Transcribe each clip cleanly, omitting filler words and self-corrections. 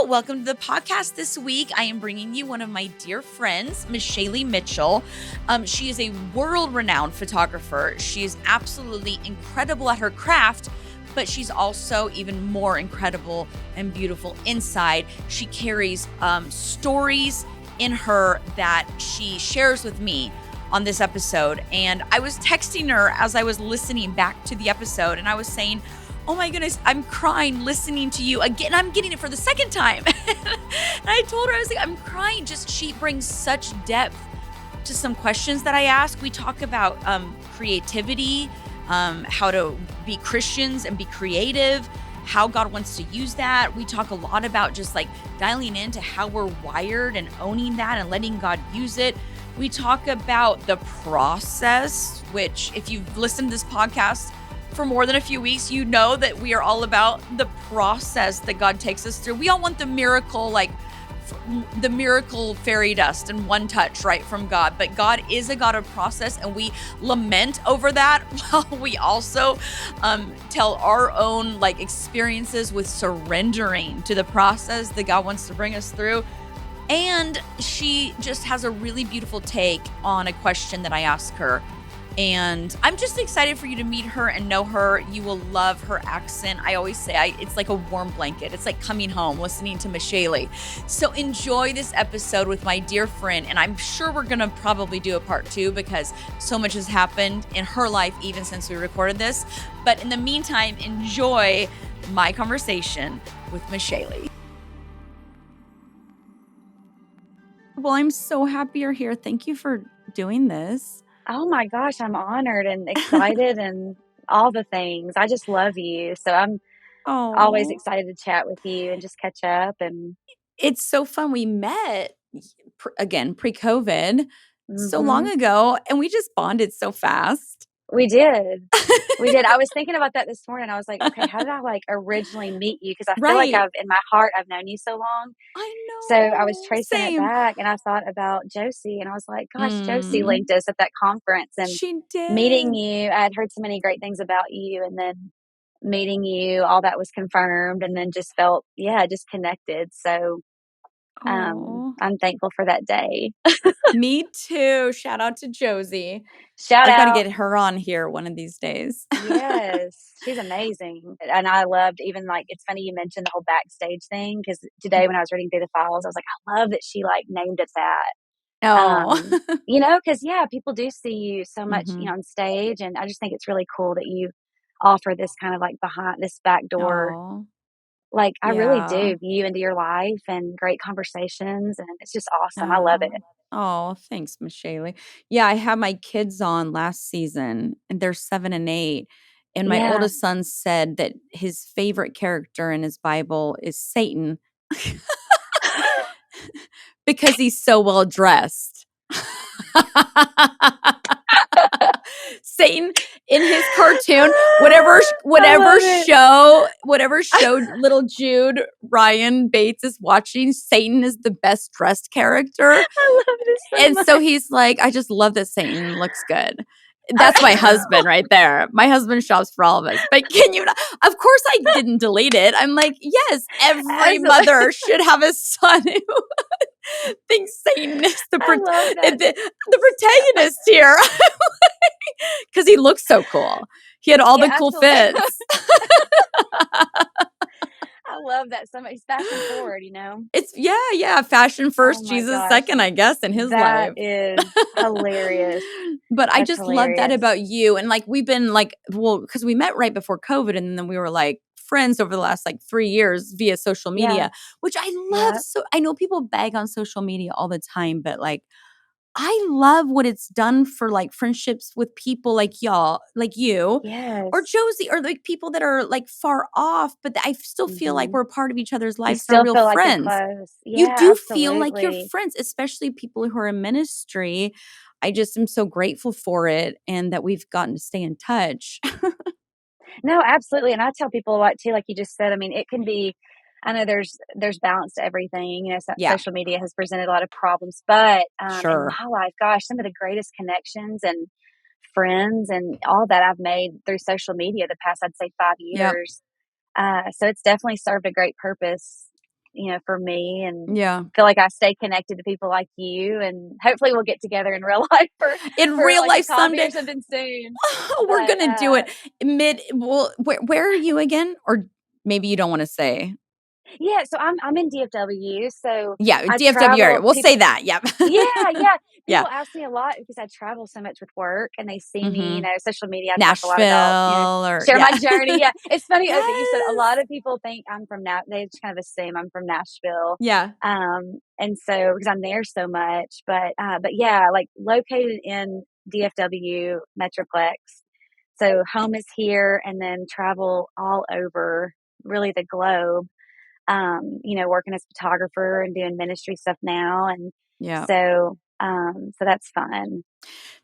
welcome to the podcast this week. I am bringing you one of my dear friends, Meshali Mitchell. She is a world-renowned photographer. She is absolutely incredible at her craft, but she's also even more incredible and beautiful inside. She carries stories in her that she shares with me on this episode. And I was texting her as I was listening back to the episode, and I was saying, oh my goodness, I'm crying listening to you again. I'm getting it for the second time. And I told her, I was like, I'm crying. Just she brings such depth to some questions that I ask. We talk about creativity, how to be Christians and be creative, how God wants to use that. We talk a lot about just like dialing into how we're wired and owning that and letting God use it. We talk about the process, which if you've listened to this podcast for more than a few weeks, you know that we are all about the process that God takes us through. We all want the miracle, like the miracle fairy dust and one touch, right, from God. But God is a God of process, and we lament over that while we also tell our own like experiences with surrendering to the process that God wants to bring us through. And she just has a really beautiful take on a question that I asked her. And I'm just excited for you to meet her and know her. You will love her accent. I always say it's like a warm blanket. It's like coming home, listening to Meshali. So enjoy this episode with my dear friend. And I'm sure we're going to probably do a part 2 because so much has happened in her life even since we recorded this. But in the meantime, enjoy my conversation with Meshali. Well, I'm so happy you're here. Thank you for doing this. Oh my gosh, I'm honored and excited and all the things. I just love you. So I'm always excited to chat with you and just catch up. And it's so fun. We met again pre-COVID so long ago, and we just bonded so fast. We did. We did. I was thinking about that this morning. I was like, okay, how did I like originally meet you? Because I feel like in my heart, I've known you so long. I know. So I was tracing it back, and I thought about Josie, and I was like, gosh, Josie linked us at that conference, and she did. Meeting you, I'd heard so many great things about you, and then meeting you, all that was confirmed, and then just felt, just connected. So I'm thankful for that day. Me too. Shout out to Josie. Shout out. I got to get her on here one of these days. Yes, she's amazing. And I loved even like, it's funny you mentioned the whole backstage thing, because today when I was reading through the files, I was like, I love that she like named it that. Because people do see you so much, on stage, and I just think it's really cool that you offer this kind of like behind this back door. Like I really do view into your life and great conversations, and it's just awesome. I love it. Oh, thanks, Meshali. Yeah, I had my kids on last season, and they're 7 and 8. And my oldest son said that his favorite character in his Bible is Satan because he's so well dressed. Satan in his cartoon, whatever show little Jude Ryan Bates is watching, Satan is the best dressed character. I love this so much. So he's like, I just love that Satan looks good. That's my husband right there. My husband shops for all of us. But can you not? Of course I didn't delete it. I'm like, yes, every mother should have a son who thinks Satan is the protagonist here. Because he looks so cool. He had all the cool fits. I love that so much. He's fashion forward, It's fashion first, Jesus second, I guess, in his life. That is hilarious. But I just love that about you. And like we've been like, because we met right before COVID, and then we were like friends over the last like 3 years via social media, which I love. So I know people bag on social media all the time, but like I love what it's done for like friendships with people like y'all, like you, or Josie, or like people that are like far off, but I still feel like we're part of each other's lives. You still real feel friends. Like you're close. You do feel like you're friends, especially people who are in ministry. I just am so grateful for it, and that we've gotten to stay in touch. No, absolutely. And I tell people a lot too, like you just said, I mean, it can be, I know there's balance to everything. Social media has presented a lot of problems, but in my life, gosh, some of the greatest connections and friends and all that I've made through social media the past, I'd say 5 years. So it's definitely served a great purpose for me, and Yeah. feel like I stay connected to people like you, and hopefully we'll get together in real life In for real like a life coffee someday. or something soon. We're But gonna do it well, where are you again? Or maybe you don't wanna say? yeah, so I'm in DFW, so Yeah, I DFW area. travel. We'll say People, that, yep. yeah, yeah. Yeah. People ask me a lot because I travel so much with work, and they see me, Mhm. social media. I talk a lot about, Nashville or share yeah. my journey. Yeah, it's funny that you said a lot Yes. of people think I'm from They just kind of assume I'm from Nashville, Yeah. and so because I'm there so much, but yeah, like located in DFW Metroplex. So home is here, and then travel all over, really the globe, working as a photographer and doing ministry stuff now. And Yeah. so that's fun.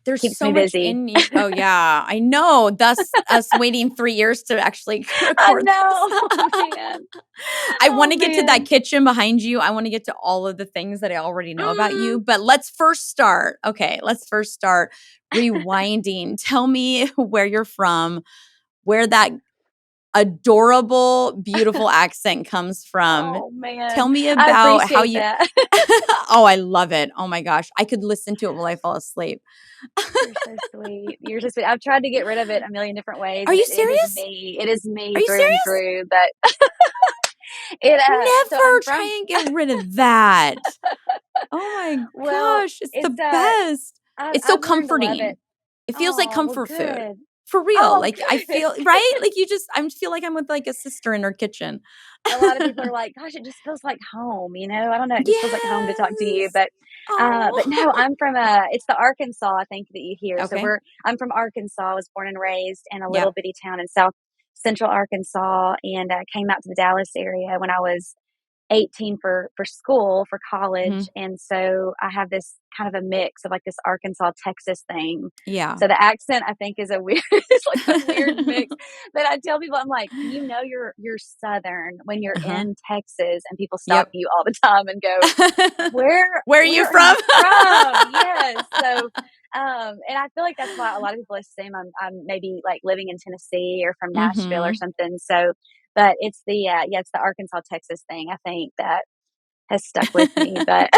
There's Keeps so me much busy. in you. Oh, yeah, I know, thus us waiting 3 years to actually I record this. know. Oh, man. I Oh, wanna get to that man. kitchen behind you. I wanna get to all of the things that I already know about Mm. you, but let's first start rewinding. Tell me where you're from, where that adorable, beautiful accent comes from. Oh, man. Tell me I about how appreciate you that. Oh, I love it. Oh my gosh. I could listen to it while I fall asleep. You're so sweet. You're so sweet. I've tried to get rid of it a million different ways, Are and you it is serious? me. It is Are me you through and serious? through. But so I'm Never from, try and get rid of that. Oh my well, gosh, it's the best. It's so I've learned to love it. comforting. It feels like Oh, well, comfort food. good. For real. Oh, Like I good. feel right? Like I feel like I'm with like a sister in her kitchen. A lot of people are like, "Gosh, it just feels like home," you know? I don't know, it just feels like home to talk to you, Yes. but no, Oh. I'm from, it's the Arkansas, I think, that you hear. So Okay. I'm from Arkansas. I was born and raised in a little Yep. bitty town in South Central Arkansas, and, came out to the Dallas area when I was 18 for school, for college, Mhm. and so I have this kind of a mix of, like, this Arkansas, Texas thing. Yeah. So the accent, I think, is a weird it's like a weird mix, but I tell people, I'm like, you're Southern when you're Uh-huh. in Texas," and people stop Yep. you all the time and go, Where are you where are from? you from?" Yes, so, and I feel like that's why a lot of people assume I'm maybe, like, living in Tennessee or from Nashville or Mhm. something, so but it's it's the Arkansas, Texas thing, I think, that has stuck with me, but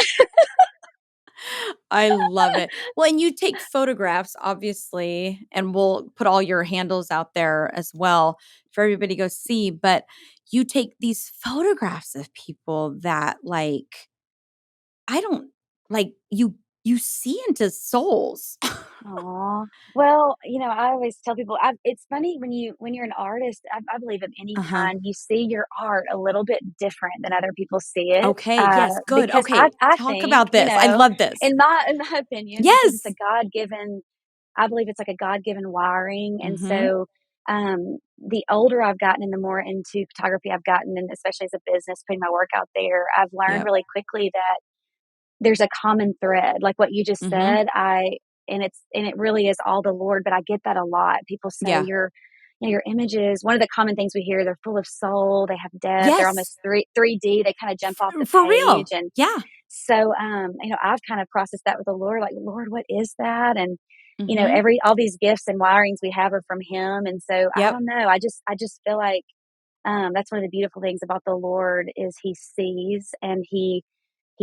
I love it. Well, and you take photographs, obviously, and we'll put all your handles out there as well for everybody to go see. But you take these photographs of people that like I don't like you see into souls. Aw. Well, I always tell people, it's funny when you're an artist, I believe of any Uh-huh. kind, you see your art a little bit different than other people see it, Okay, yes, good. because Okay, I talk think, about this. I love this. in my opinion, because it's a Yes. God-given I believe it's like a God-given wiring, and Mhm. so, the older I've gotten and the more into photography I've gotten, and especially as a business, putting my work out there, I've learned Yep. really quickly that there's a common thread, like what you just Mhm. said. It really is all the Lord, but I get that a lot. People say Yeah. your images, one of the common things we hear, they're full of soul, they have depth, they're Yes. almost 3D, they kinda jump off the For page, real. and Yeah. so, I've kind of processed that with the Lord, like, "Lord, what is that?" And, Mhm. every all these gifts and wirings we have are from Him, and so I Yep. don't know, I just feel like, that's one of the beautiful things about the Lord is He sees, and He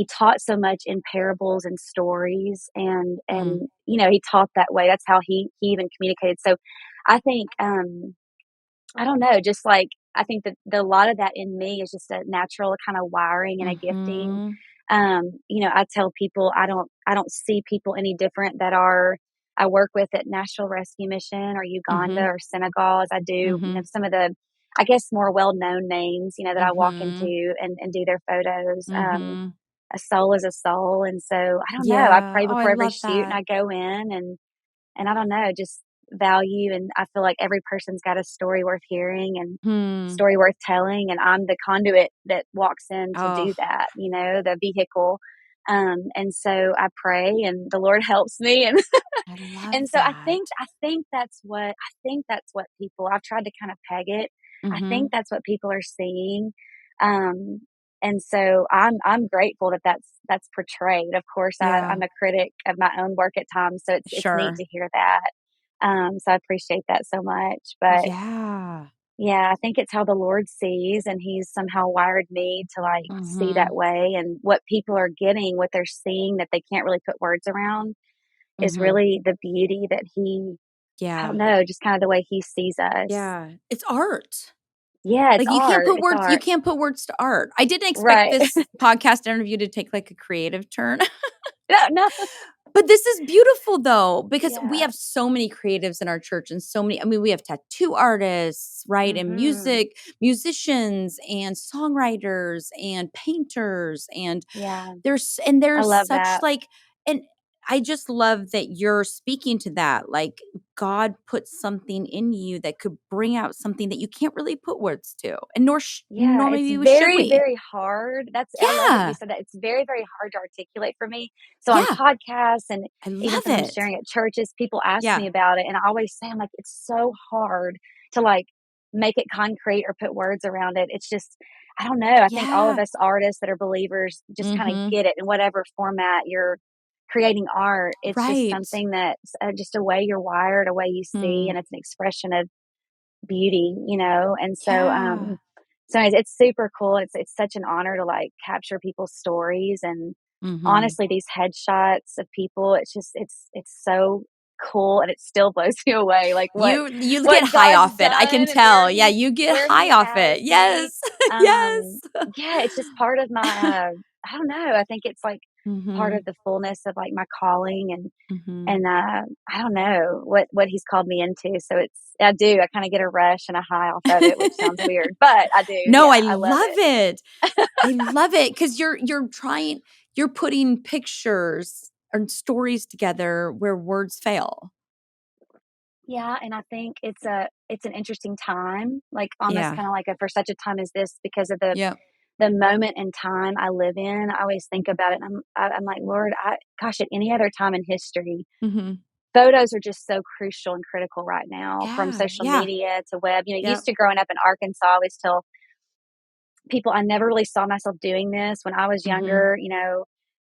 taught so much in parables and stories, Mm. He taught that way. That's how he even communicated. So I think, I don't know, just like I think that a lot of that in me is just a natural kind of wiring and a gifting. Mhm. I tell people I don't see people any different that are I work with at National Rescue Mission or Uganda Mhm. or Senegal as I do, Mhm. some of the I guess more well known names, that I walk Mhm. into and do their photos. Mhm. A soul is a soul, and so I don't know. I Yeah. pray Oh, I before every love shoot, and that. I go in and I don't know, just value, and I feel like every person's got a story worth hearing and Hmm. story worth telling, and I'm the conduit that walks in to Oh, do that, the vehicle. And so I pray, and the Lord helps me, and I love and so that. I think that's what people. I've tried to kind of peg it. I think Mhm. that's what people are seeing. Um, and so I'm grateful that that's portrayed. Of course, Yeah. I'm a critic of my own work at times, so it's neat Sure. to hear that. So I appreciate that so much. But Yeah. Yeah, I think it's how the Lord sees, and He's somehow wired me to, like, see that Mhm. way, and what people are getting, what they're seeing that they can't really put words around is Mhm. really the beauty that He I don't Yeah. know, just kinda the way He sees us. Yeah. It's art. Yeah, it's Like, you can't art, put it's words you art. can't put words to art. I didn't expect Right. this podcast interview to take, like, a creative turn. No, no. But this is beautiful though, because we Yeah. have so many creatives in our church and so many I mean, we have tattoo artists, right? And Mhm. musicians and songwriters and painters and Yeah, I there's love such that. like and I just love that you're speaking to that. Like God put something in you that could bring out something that you can't really put words to. And Yeah, nor it's maybe should very, we. very hard. I love that you Yeah. said that. It's very, very hard to articulate for me. So on Yeah. podcasts and I even love sometimes it. sharing at churches, people ask me Yeah. about it, and I always say, I'm like, it's so hard to like make it concrete or put words around it. It's just, I don't know. I think all of Yeah. us artists that are believers just kind of Mhm. get it in whatever format you're creating art. It's just Right. something that's just a way you're wired, a way you see, Hmm. and it's an expression of beauty, and so, Yeah. so anyways, it's super cool. It's such an honor to, like, capture people's stories, and Mhm. honestly, these headshots of people, it's just it's so cool, and it still blows me away, like, You what get high God's off it, I can done and tell. Yeah, you get where high he off has it. me. Yes. Um, Yes. yeah, it's just part of my, I don't know, I think it's, like, part of Mhm. the fullness of, like, my calling, Mhm. and I don't know what he's called me into, so I do, I kinda get a rush and a high off of it, which sounds weird, but I do, No, yeah, I I love love it. it. I love it because you're putting pictures and stories together where words fail. Yeah, and I think it's an interesting time, like, almost Yeah. kinda like a for such a time as this because of Yep. the moment in time I live in. I always think about it, and I'm like, "Lord, I gosh, at any other time in history, Mhm. photos are just so crucial and critical right now, from Yeah, social yeah. media to web." Used Yep. to growing up in Arkansas, I always tell people I never really saw myself doing this when I was Mhm. younger.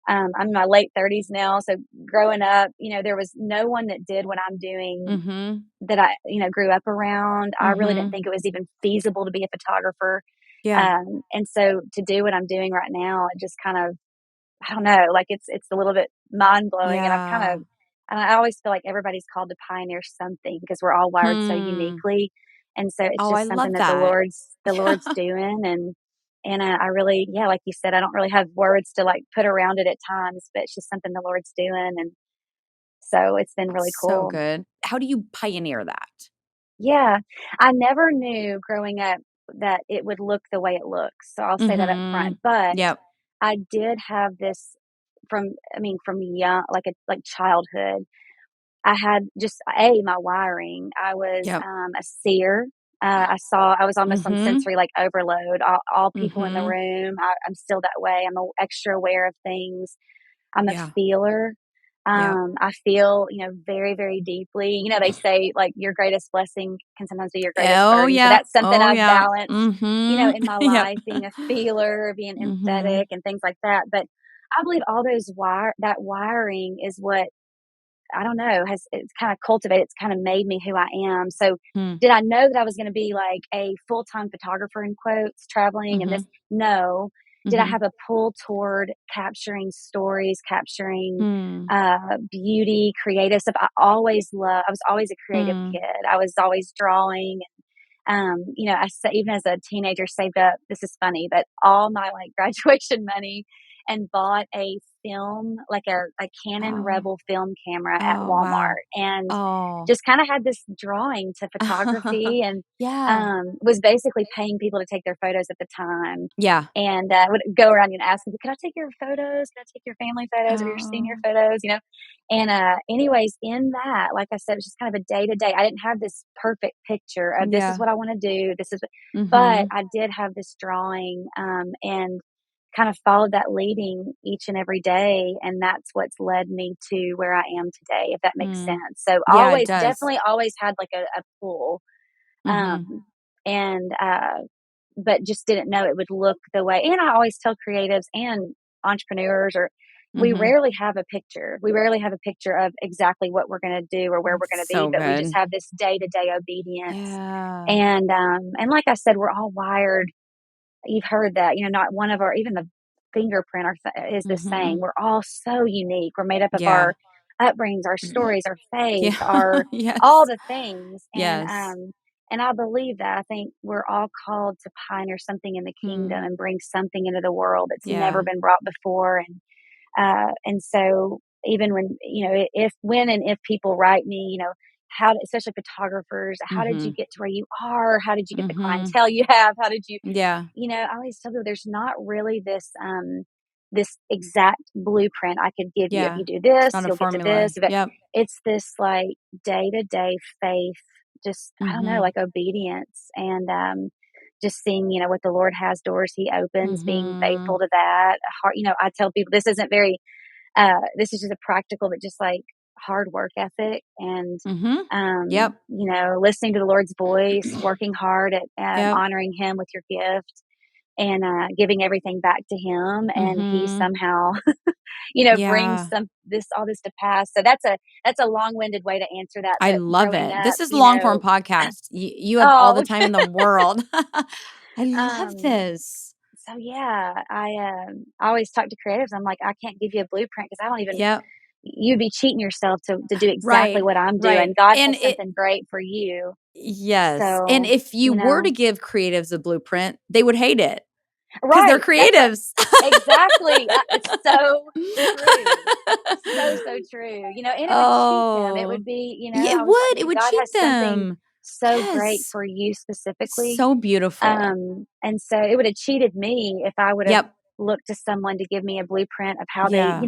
I'm in my late 30s now, so growing up, there was no one that did what I'm doing Mhm. that I, grew up around. I really didn't Mhm. think it was even feasible to be a photographer. Yeah. And so to do what I'm doing right now, it just kind of, I don't know, like it's a little bit mind blowing. And Yeah. and I always feel like everybody's called to pioneer something because we're all wired so Hmm. uniquely. And so it's Oh, I just something love that that. The Lord's Yeah. doing. And I really, yeah, like you said, I don't really have words to like put around it at times, but it's just something the Lord's doing. And so it's been That's really so cool. good. How do you pioneer that? Yeah. I never knew growing up that it would look the way it looks, so I'll say that up front, Mhm. but Yep. I did have this from young like childhood. I had just, my wiring. I was, Yep. a seer. I was almost on Mhm. sensory, like, overload. All people in the Mhm. room, I'm still that way. I'm extra aware of things. I'm a Yeah. feeler. Yep. I feel, very, very deeply. They say like your greatest blessing can sometimes be your greatest Oh, burden. So yeah. that's something Oh, I've yeah. balanced, Mhm. in my Yep. life, being a feeler, being empathetic Mhm. and things like that. But I believe all that wiring is what, I don't know, it's kinda cultivated, it's kinda made me who I am. So, Hmm. did I know that I was gonna be, like, a full-time photographer in quotes, traveling and this? Mhm. No. Did I Mhm. have a pull toward capturing stories, capturing, Hmm. beauty, creative stuff? I was always a creative Hmm. kid. I was always drawing. I sa even as a teenager, saved up, this is funny, but all my, like, graduation money and bought a film, like a Canon Oh. Rebel film camera at Oh, wow. Walmart, and Oh. just kinda had this drawing to photography, and, Yeah. was basically paying people to take their photos at the time, Yeah. and, would go around and ask them, "Can I take your photos? Can I take your family photos or your senior Oh. photos?" And, anyways, in that, like I said, it was just kind of a day to day. I didn't have this perfect picture of this is Yeah. what I wanna do, this is what, but Mhm. I did have this drawing, and kind of followed that leading each and every day, and that's what's led me to where I am today, if that makes Hmm. sense. So, Yeah, it does. definitely always had, like, a pull, Mhm. um, and, but just didn't know it would look the way, and I always tell creatives and entrepreneurs or we rarely have a picture. We rarely have a picture of exactly what we're gonna do or where we're gonna be, So but we just good. have this day-to-day obedience. Yeah. And like I said, we're all wired. You've heard that, not one of our even the fingerprint is the same. Mhm. We're all so unique. We're made up of Yeah. our upbringings, our stories, our faith, Yeah. our all Yes. the things. Yes. And I believe that. I think we're all called to pioneer something in the kingdom Mm. and bring something into the world that's never Yeah. been brought before. And so even when, when and if people write me, especially photographers, how did you Mhm. get to where you are? How did you get the Mhm. clientele you have? How did you, Yeah. I always tell people there's not really this exact blueprint I could give you. If Yeah. you do It's this, not a you'll get to formula. this. But Yep. it's this like day to day faith, just I don't know, Mhm. like obedience and just seeing, what the Lord has, doors He opens, being faithful Mhm. to that. Heart, I tell people this isn't very this is just a practical, but just like hard work ethic and, Mhm. Yep. listening to the Lord's voice, working hard at Yep. honoring Him with your gift and giving everything back to Him. And He Mhm. somehow, brings Yeah. all this to pass. So that's a long winded way to answer that. I But love growing it. up, This is long form podcast. You have all the oh, time in the world. I love um, this. so yeah, I always talk to creatives. I'm like, I can't give you a blueprint because I don't even Yep. you'd be cheating yourself to do exactly Right. what I'm doing. Right. God And has it something great for you. yes. And So, if you were to give creatives a blueprint, they would hate it because 'cause they're right. That's what creatives. exactly. It's so true. So, so true. And it would cheat them. It Oh. would be, Yeah, it I was like, would. It man, would God cheat has something them. so great Yes. for you specifically. So beautiful. And so it would have cheated me if I would have Yep. looked to someone to give me a blueprint of how they, Yeah.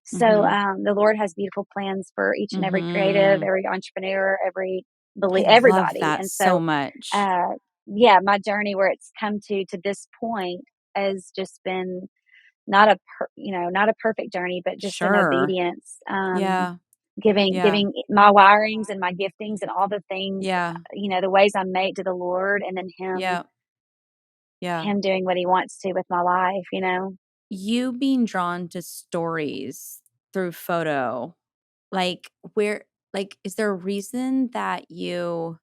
So Mhm. the Lord has beautiful plans for each and every creative, Mhm. every entrepreneur, I love everybody. that And so so, much. uh, yeah, my journey where it's come to this point has just been not a perfect journey, but just in Sure. obedience. Yeah. Yeah. Giving my wirings and my giftings and all the things, Yeah. the ways I'm made to the Lord, and then Yeah. Yeah. Him doing what He wants to with my life. You being drawn to stories through photo, like, where like, is there a reason that you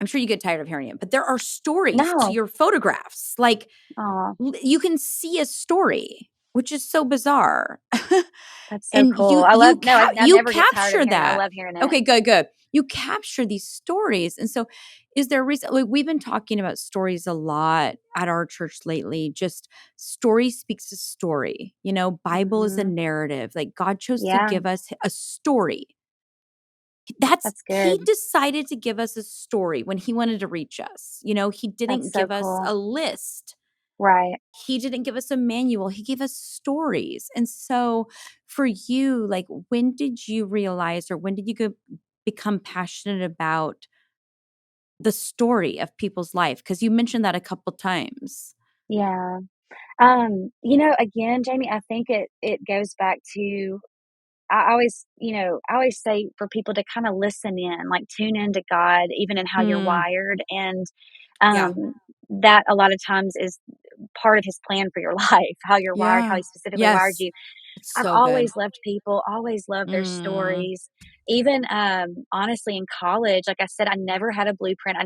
I'm sure you get tired of hearing it, but there are stories to No. your photographs. Like, Oh, you can see a story, which is so bizarre. that's so And cool. I love no, I you never get tired of capture hearing it. I that. love hearing it. Okay, good, good. You capture these stories, and so is there a reason like, we've been talking about stories a lot at our church lately, just story speaks to story, Bible is a Mhm. narrative, like, God chose to Yeah, give us a story. That's that's He good. decided to give us a story when He wanted to reach us, He That's didn't so give us cool. a list. Right. He didn't give us a manual, He gave us stories, and so for you, like, when did you realize or when did you become passionate about the story of people's life? Because you mentioned that a couple times. Yeah. Again, Jamie, I think it goes back to I always say for people to kind of listen in, like tune into God, even in how you're Mm, wired. And yeah. that a lot of times is part of His plan for your life, how you're wired, how Yeah. He specifically wired Yes. you. It's I've so good. always loved people, always loved their Mm. stories. Even, honestly, in college, like I said, I never had a blueprint. I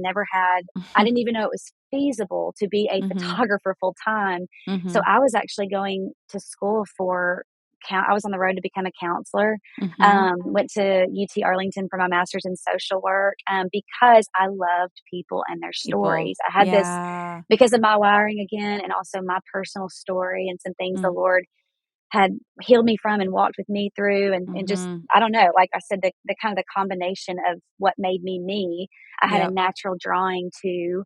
didn't even know it was feasible to be a Mhm. photographer full time. So Mhm. I was actually going to school for I was on the road to become a counselor. Mhm. Went to UT Arlington for my master's in social work, because I loved people and their People. stories. I had this Yeah. because of my wiring again, and also my personal story and some things the Mm. Lord had healed me from and walked with me through and just Mhm. I don't know, like I said, the kind of the combination of what made me me. I had a Yep. natural drawing to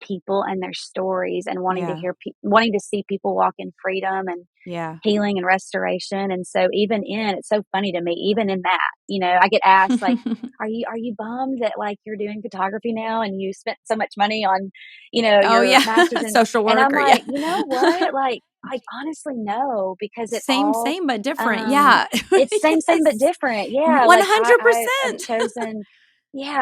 people and their stories and Yeah. wanting to see people walk in freedom and Yeah. healing and restoration. And so it's so funny to me, even in that, I get asked like, are you bummed that like you're doing photography now and you spent so much money on, Oh, your yeah. master's Social and I'm worker, yeah. like, you know what? Like honestly, no, because it Same, all same, but different. um Yeah. it's same but Yes. different. Yeah. Like I've 100%. chosen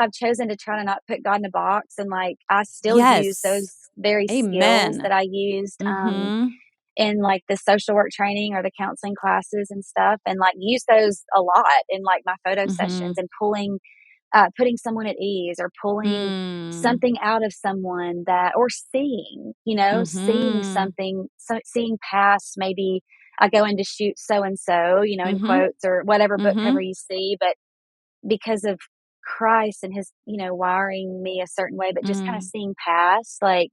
I've chosen to try to not put God in a box and like I still use Yes. those very skills that Amen. I used. Mhm. in like the social work training or the counseling classes and stuff, and like use those a lot in like my photo sessions, Mhm. and putting someone at ease, or pulling Mm. something out of someone, that, or seeing, seeing Mhm. something, seeing past, maybe I go in to shoot so and so, in Mhm. quotes, or whatever book cover Mhm. you see, but because of Christ and his, wiring me a certain way, but just kind of Mm. seeing past, like,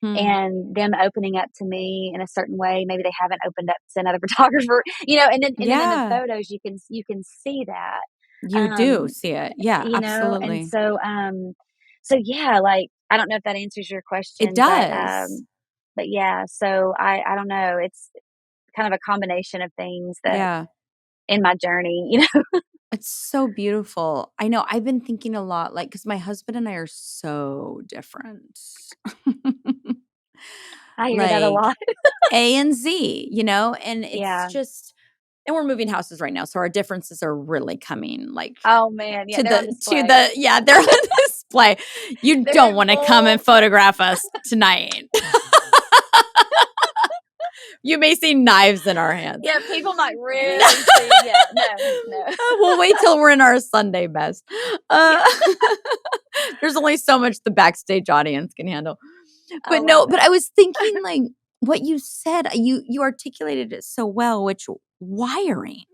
Hmm. and them opening up to me in a certain way, maybe they haven't opened up to another photographer, and then in the Yeah. photos you can see that, You do um, see it. Yeah, and absolutely. so yeah, like, I don't know if that answers your It question, but does. yeah, so I don't know, it's kind of a combination of things that Yeah. in my journey, It's so beautiful. I know, I've been thinking a lot, like, because my husband and I are so different. I hear that a Like, lot. A and Z, and it's Yeah. just and we're moving houses right now, so our differences are really coming, like, Oh, man, yeah, to they're on display. the yeah, they're on display. You They're don't in wanna come and full. photograph us tonight. You may see knives in our hands. Yeah, people might No. really see, yeah, no, no. We'll wait till we're in our Sunday best. Yeah. Uh, there's only so much the backstage audience can handle. I But love no, but I it. was thinking, like, what you said, you articulated it so well, which wiring.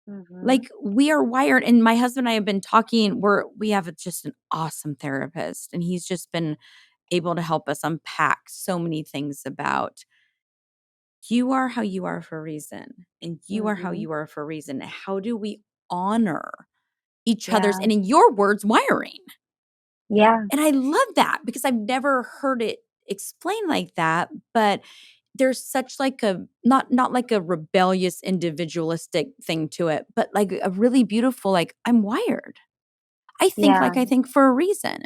Mhm. Like, we are wired, and my husband and I have been talking, we have just an awesome therapist, and he's just been able to help us unpack so many things about you are how you are for a reason, and you are how Mhm. you are for a reason. How do we honor each other's, Yeah. and in your words, wiring? Yeah. And I love that because I've never heard it explained like that, but there's such like a not like a rebellious individualistic thing to it, but like a really beautiful, like, I'm wired. I think Yeah. like I think for a reason.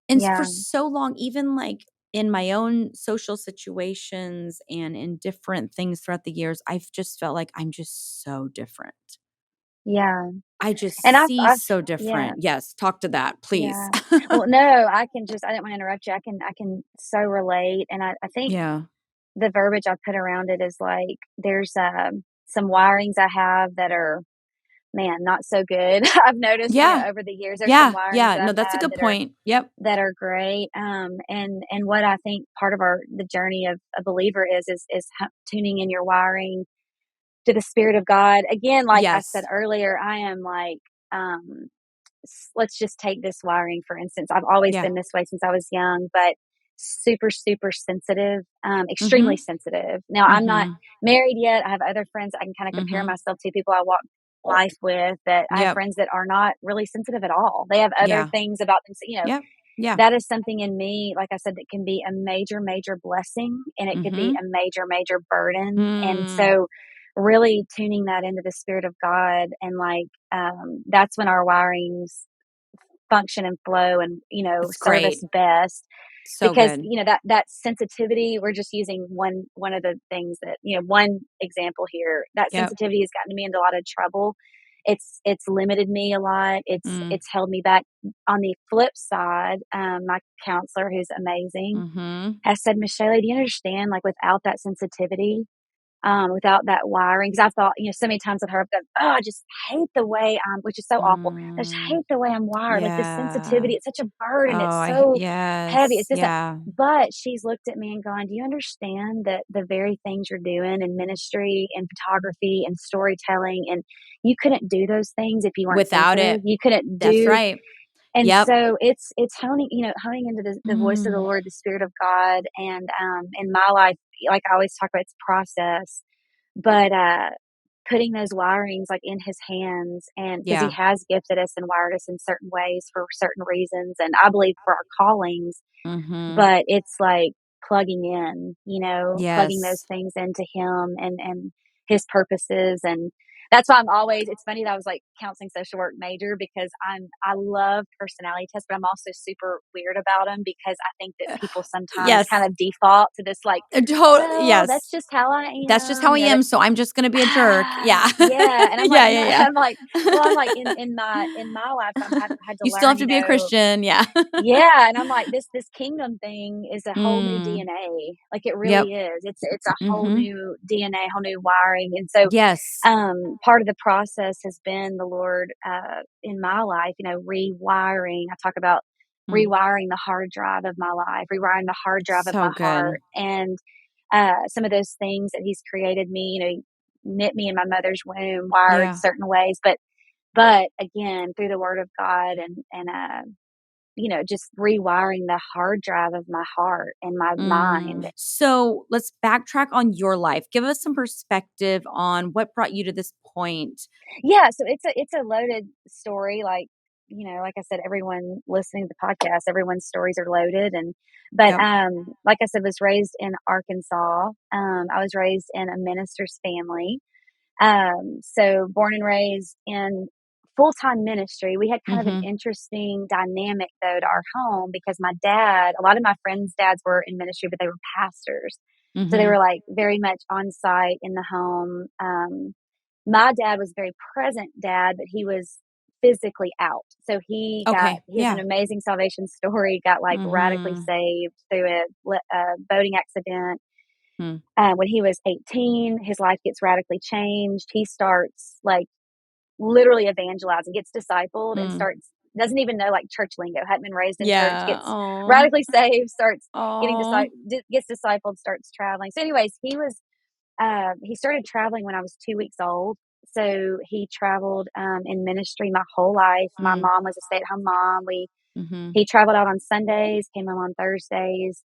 And for Yeah. so long, even like in my own social situations and in different things throughout the years, I've just felt like I'm just so different. Yeah. I And just I've see I've so yeah. different. Yes, talk to that, please. Yeah. Well, no, I didn't wanna interrupt you. I can so relate, and I think Yeah. the verbiage I put around it is like there's, some wirings I have that are, man, not so good. I've noticed, Yeah. over the years, there's some Yeah. wirings Yeah. that No, I've that's a had good point. Yep. that are great. And what I think part of the journey of a believer is tuning in your wiring to the Spirit of God. Again, like I said Yes. earlier, I am like, um, let's just take this wiring for instance. I've always Yeah. been this way since I was young, but super, super sensitive, extremely Mhm. sensitive. Now, I'm not Mhm. married yet. I have other friends I can kind of compare Mhm. myself to, people I walk life with, that I have Yep. friends that are not really sensitive at all. They have other Yeah. things about them. Yep. Yeah. That is something in me, like I said, that can be a major, major blessing, and it could be Mhm. a major, major burden. And Mm. so, really tuning that into the Spirit of God, and like, that's when our wirings function and flow, and It's serve us great. best, So because good. that sensitivity, we're just using one of the things that, one example here, that Yep. sensitivity has gotten me into a lot of trouble. It's limited me a lot. it's Mm. it's held me back. On the flip side, my counselor, who's amazing, Mhm. has said, Michelle, do you understand, like, without that sensitivity, without that wiring? Because I thought, so many times with her, I've gone, oh, I just hate the way I'm, which is so awful. I just Mm. hate the way I'm wired. Like, the Yeah. sensitivity, it's such a burden. Oh, It's I so heavy. yes. It's just, Yeah. but she's looked at me and gone, do you understand that the very things you're doing in ministry and photography and storytelling, and you couldn't do those things if you weren't Without sensitive? it. You couldn't That's do, right. and Yep. so it's honing into the voice of the Mm. Lord, the Spirit of God, and in my life, like I always talk about, it's a process, but putting those wirings like in His hands, and because He Yeah. has gifted us and wired us in certain ways for certain reasons, and I believe for our callings, Mhm. but it's like plugging in, plugging those Yes. things into Him, and His purposes, and That's why it's funny that I was like counseling social work major, because I love personality tests, but I'm also super weird about them, because I think that people sometimes kind Yes. of default to this, like, well, that's Yes. just how I That's just how am. I am, so I'm just gonna be a jerk. Yeah. Yeah. And I'm like, Yeah, no, yeah, I'm like, well, I'm like yeah. in my life, I've had to You still learn, have to be a Christian, yeah. yeah, and I'm like, this kingdom thing is a whole new Mm. DNA. Like, it really Yep. is. It's a whole Mhm. new DNA, whole new wiring. And so, Yes. part of the process has been the Lord, in my life, rewiring. I talk about Mm. rewiring the hard drive of my life, rewiring the hard drive of So my good. heart, and some of those things that He's created me. He knit me in my mother's womb, wired Yeah. certain ways, but again, through the Word of God, and just rewiring the hard drive of my heart and my mind. So, let's backtrack on your life. Give us some perspective on what brought you to this point. Yeah, so it's a loaded story. Like, like I said, everyone listening to the podcast, everyone's stories are loaded. And but Yep. like I said, was raised in Arkansas. I was raised in a minister's family. So born and raised in full-time ministry. We had kind of an Mhm. interesting dynamic though to our home, because my dad, a lot of my friends' dads were in ministry, but they were pastors. So they Mhm. were like very much on site in the home. My dad was very present dad, but he was physically out. So Okay. he has an Yeah. amazing salvation story, got like radically Mhm. saved through a boating accident. Hmm. When he was 18, his life gets radically changed. He starts like literally evangelizing, gets discipled, and Mm. doesn't even know like church lingo, hadn't been raised in church, Yeah. gets Oh. radically saved, starts Oh. gets discipled, starts traveling. So, anyways, he started traveling when I was 2 weeks old. So he traveled in ministry my whole life. My Mm. mom was a stay at home mom. Mhm. He traveled out on Sundays, came home on Thursdays.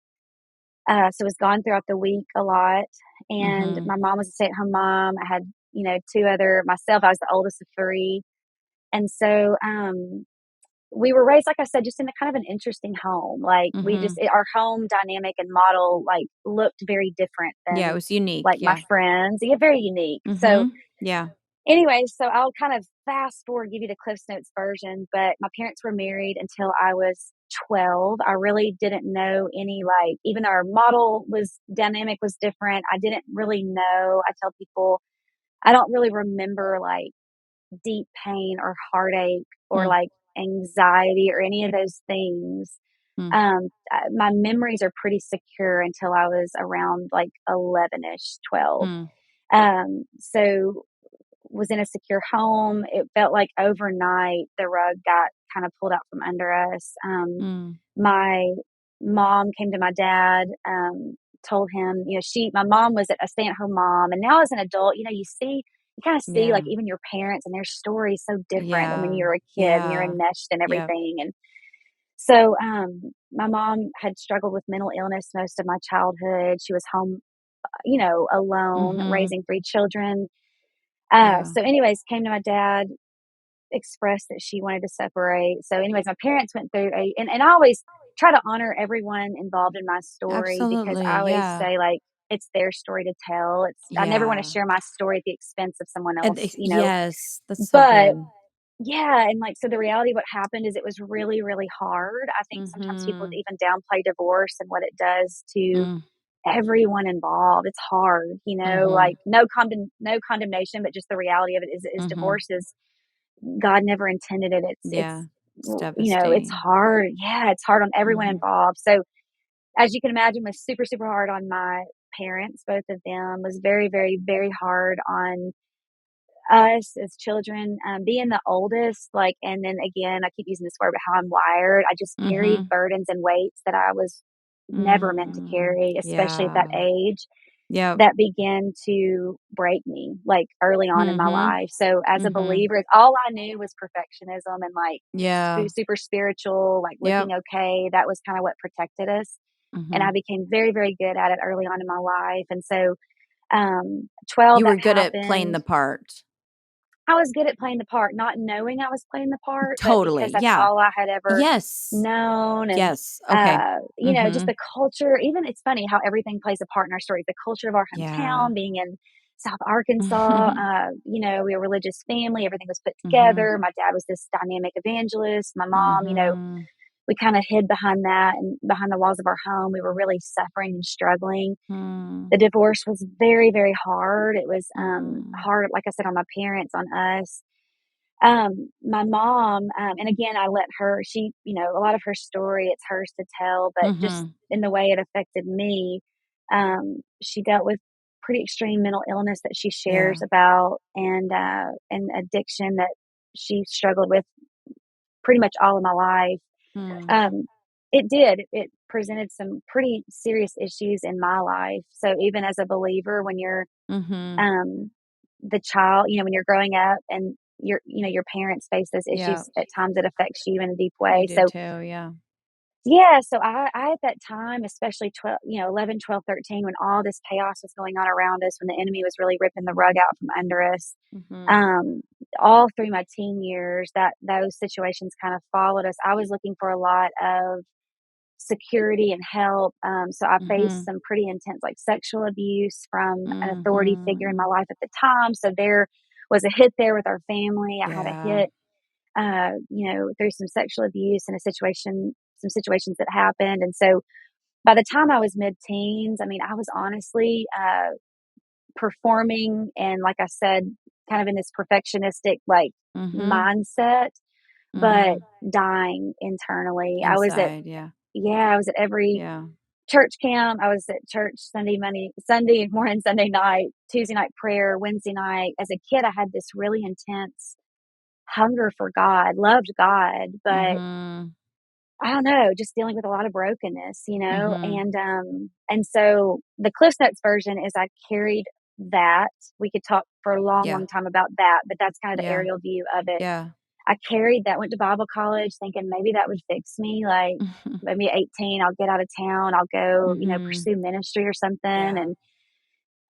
So was gone throughout the week a lot. And Mhm. my mom was a stay at home mom. I had, myself, I was the oldest of three. And so, we were raised, like I said, just in a kind of an interesting home. Like Mhm. our home dynamic and model, like, looked very different Yeah, it than was unique. like my Yeah. friends. Yeah, very unique. So Mhm. Yeah. anyway, so I'll kind of fast forward, give you the Cliffs Notes version, but my parents were married until I was 12. I really didn't know any, like, even though our model was dynamic was different, I didn't really know. I tell people I don't really remember like deep pain or heartache or Hmm. like anxiety or any of those things. Hmm. My memories are pretty secure until I was around like 11ish, 12. Hmm. So was in a secure home. It felt like overnight the rug got kind of pulled out from under us. Hmm. My mom came to my dad, told him, my mom was a stay at home mom. And now as an adult, you kind of see like Yeah. even your parents and their stories so different than when Yeah. you were a kid and you're Yeah. enmeshed and Yep. everything. And so, my mom had struggled with mental illness most of my childhood. She was home, alone, Mhm. raising three children. Yeah. So anyways, came to my dad, expressed that she wanted to separate. So anyways, my parents went through and I always try to honor everyone involved in my story, because Absolutely. I always Yeah. say like it's their story to tell. I never want to Yeah. share my story at the expense of someone And else, yes, that's so But good. yeah, and like so the reality of what happened is it was really, really hard. I think sometimes people Mhm. even downplay divorce and what it does to Mm. everyone involved. It's hard, Mhm. like no condemnation, but just the reality of it is Mhm. divorce is God never intended it. Yeah. It's It's devastating. hard. Yeah, it's hard on everyone Mhm. involved. So as you can imagine, was super, super hard on my parents, both of them, was very, very, very hard on us as children. Being the oldest, like, and then again, I keep using this word, but how I'm wired, I just carried Mhm. burdens and weights that I was never meant to Mm. carry, especially at that Yeah. age, Yep. that began to break me, like, early on in my Mhm. life. So, as a Mhm. believer, all I knew was perfectionism and, like, Yeah. super spiritual, like, Yep. looking okay. That was kinda what protected us, and I Mhm. became very, very good at it early on in my life, and so, 12, You that were good at playing happened. the part. I was good at playing the part, not knowing I was playing the part, but Totally. because that's Yeah. all I had ever Yes. known. And, Yes. Okay. just Mhm. the culture, even it's funny how everything plays a part in our story. The culture of our Yeah. hometown, being in South Arkansas. We were a religious family. Everything was put together. My dad was this dynamic evangelist. My mom, Mhm. we kind of hid behind that and behind the walls of our home. We were really suffering and struggling. Mm. The divorce was very, very hard. It was Mm. hard, like I said, on my parents, on us. My mom, and again, I let her, a lot of her story, it's hers to tell, but just Mhm. in the way it affected me, she dealt with pretty extreme mental illness that she shares Yeah. about, and addiction that she struggled with pretty much all of my life. Mm. Um, it did. It presented some pretty serious issues in my life. So even as a believer, when you're Mhm. um, the child, when you're growing up and your parents face those Yeah. issues, at times it affects you in a deep You way. did So too, yeah. yeah, so I at that time, especially 12, 11, 12, 13, when all this chaos was going on around us, when the enemy was really ripping the rug out from under us, Mhm. um, all through my teen years, that those situations kind of followed us. I was looking for a lot of security and help. So I faced Mhm. some pretty intense, like, sexual abuse from an authority figure in my Mhm. life at the time. So there was a hit there with our family. I had a Yeah. hit, through some sexual abuse and some situations that happened. And so by the time I was mid-teens, I mean, I was honestly performing and, like I said, kind of in this perfectionistic, like, Mhm. mindset, but Mhm. dying internally. Inside, yeah. I was at every Yeah. church camp. I was at church Sunday morning, Sunday night, Tuesday night prayer, Wednesday night. As a kid, I had this really intense hunger for God, loved God, but Mhm. I don't know, just dealing with a lot of brokenness, Mhm. and so the Cliff Notes version is I carried that. We could talk for a long, Yeah. long time about that, but that's kind of the Yeah. aerial view of it. Yeah. I carried that, went to Bible college thinking maybe that would fix me. Like, maybe at 18, I'll get out of town, I'll go, Mhm. pursue ministry or something. Yeah.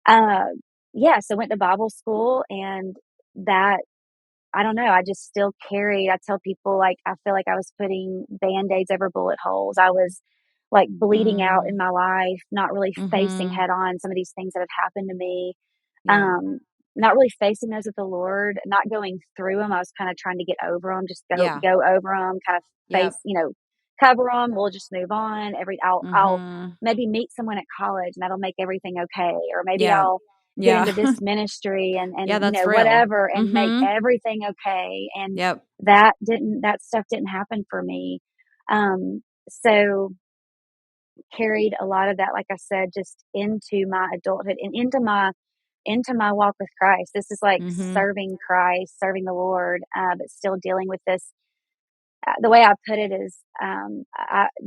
And, yeah, so went to Bible school, and that, I don't know, I just still carried. I tell people, like, I feel like I was putting Band-Aids over bullet holes. I was, like, bleeding out Mm. in my life, not really facing Mhm. head on some of these things that had happened to me. Yeah. Um, Not really facing those with the Lord, not going through them. I was kinda trying to get over them, just Yeah. go over them, kind of Yep. cover them. We'll just move on. I'll Mhm. maybe meet someone at college, and that'll make everything okay, or maybe Yeah. I'll get Yeah. into this ministry and Yeah, that's real. whatever, and make Mhm. everything okay, and Yep. that stuff didn't happen for me. So carried a lot of that, like I said, just into my adulthood and into my walk with Christ. This is like Mhm. serving Christ, serving the Lord, but still dealing with this. The way I put it is,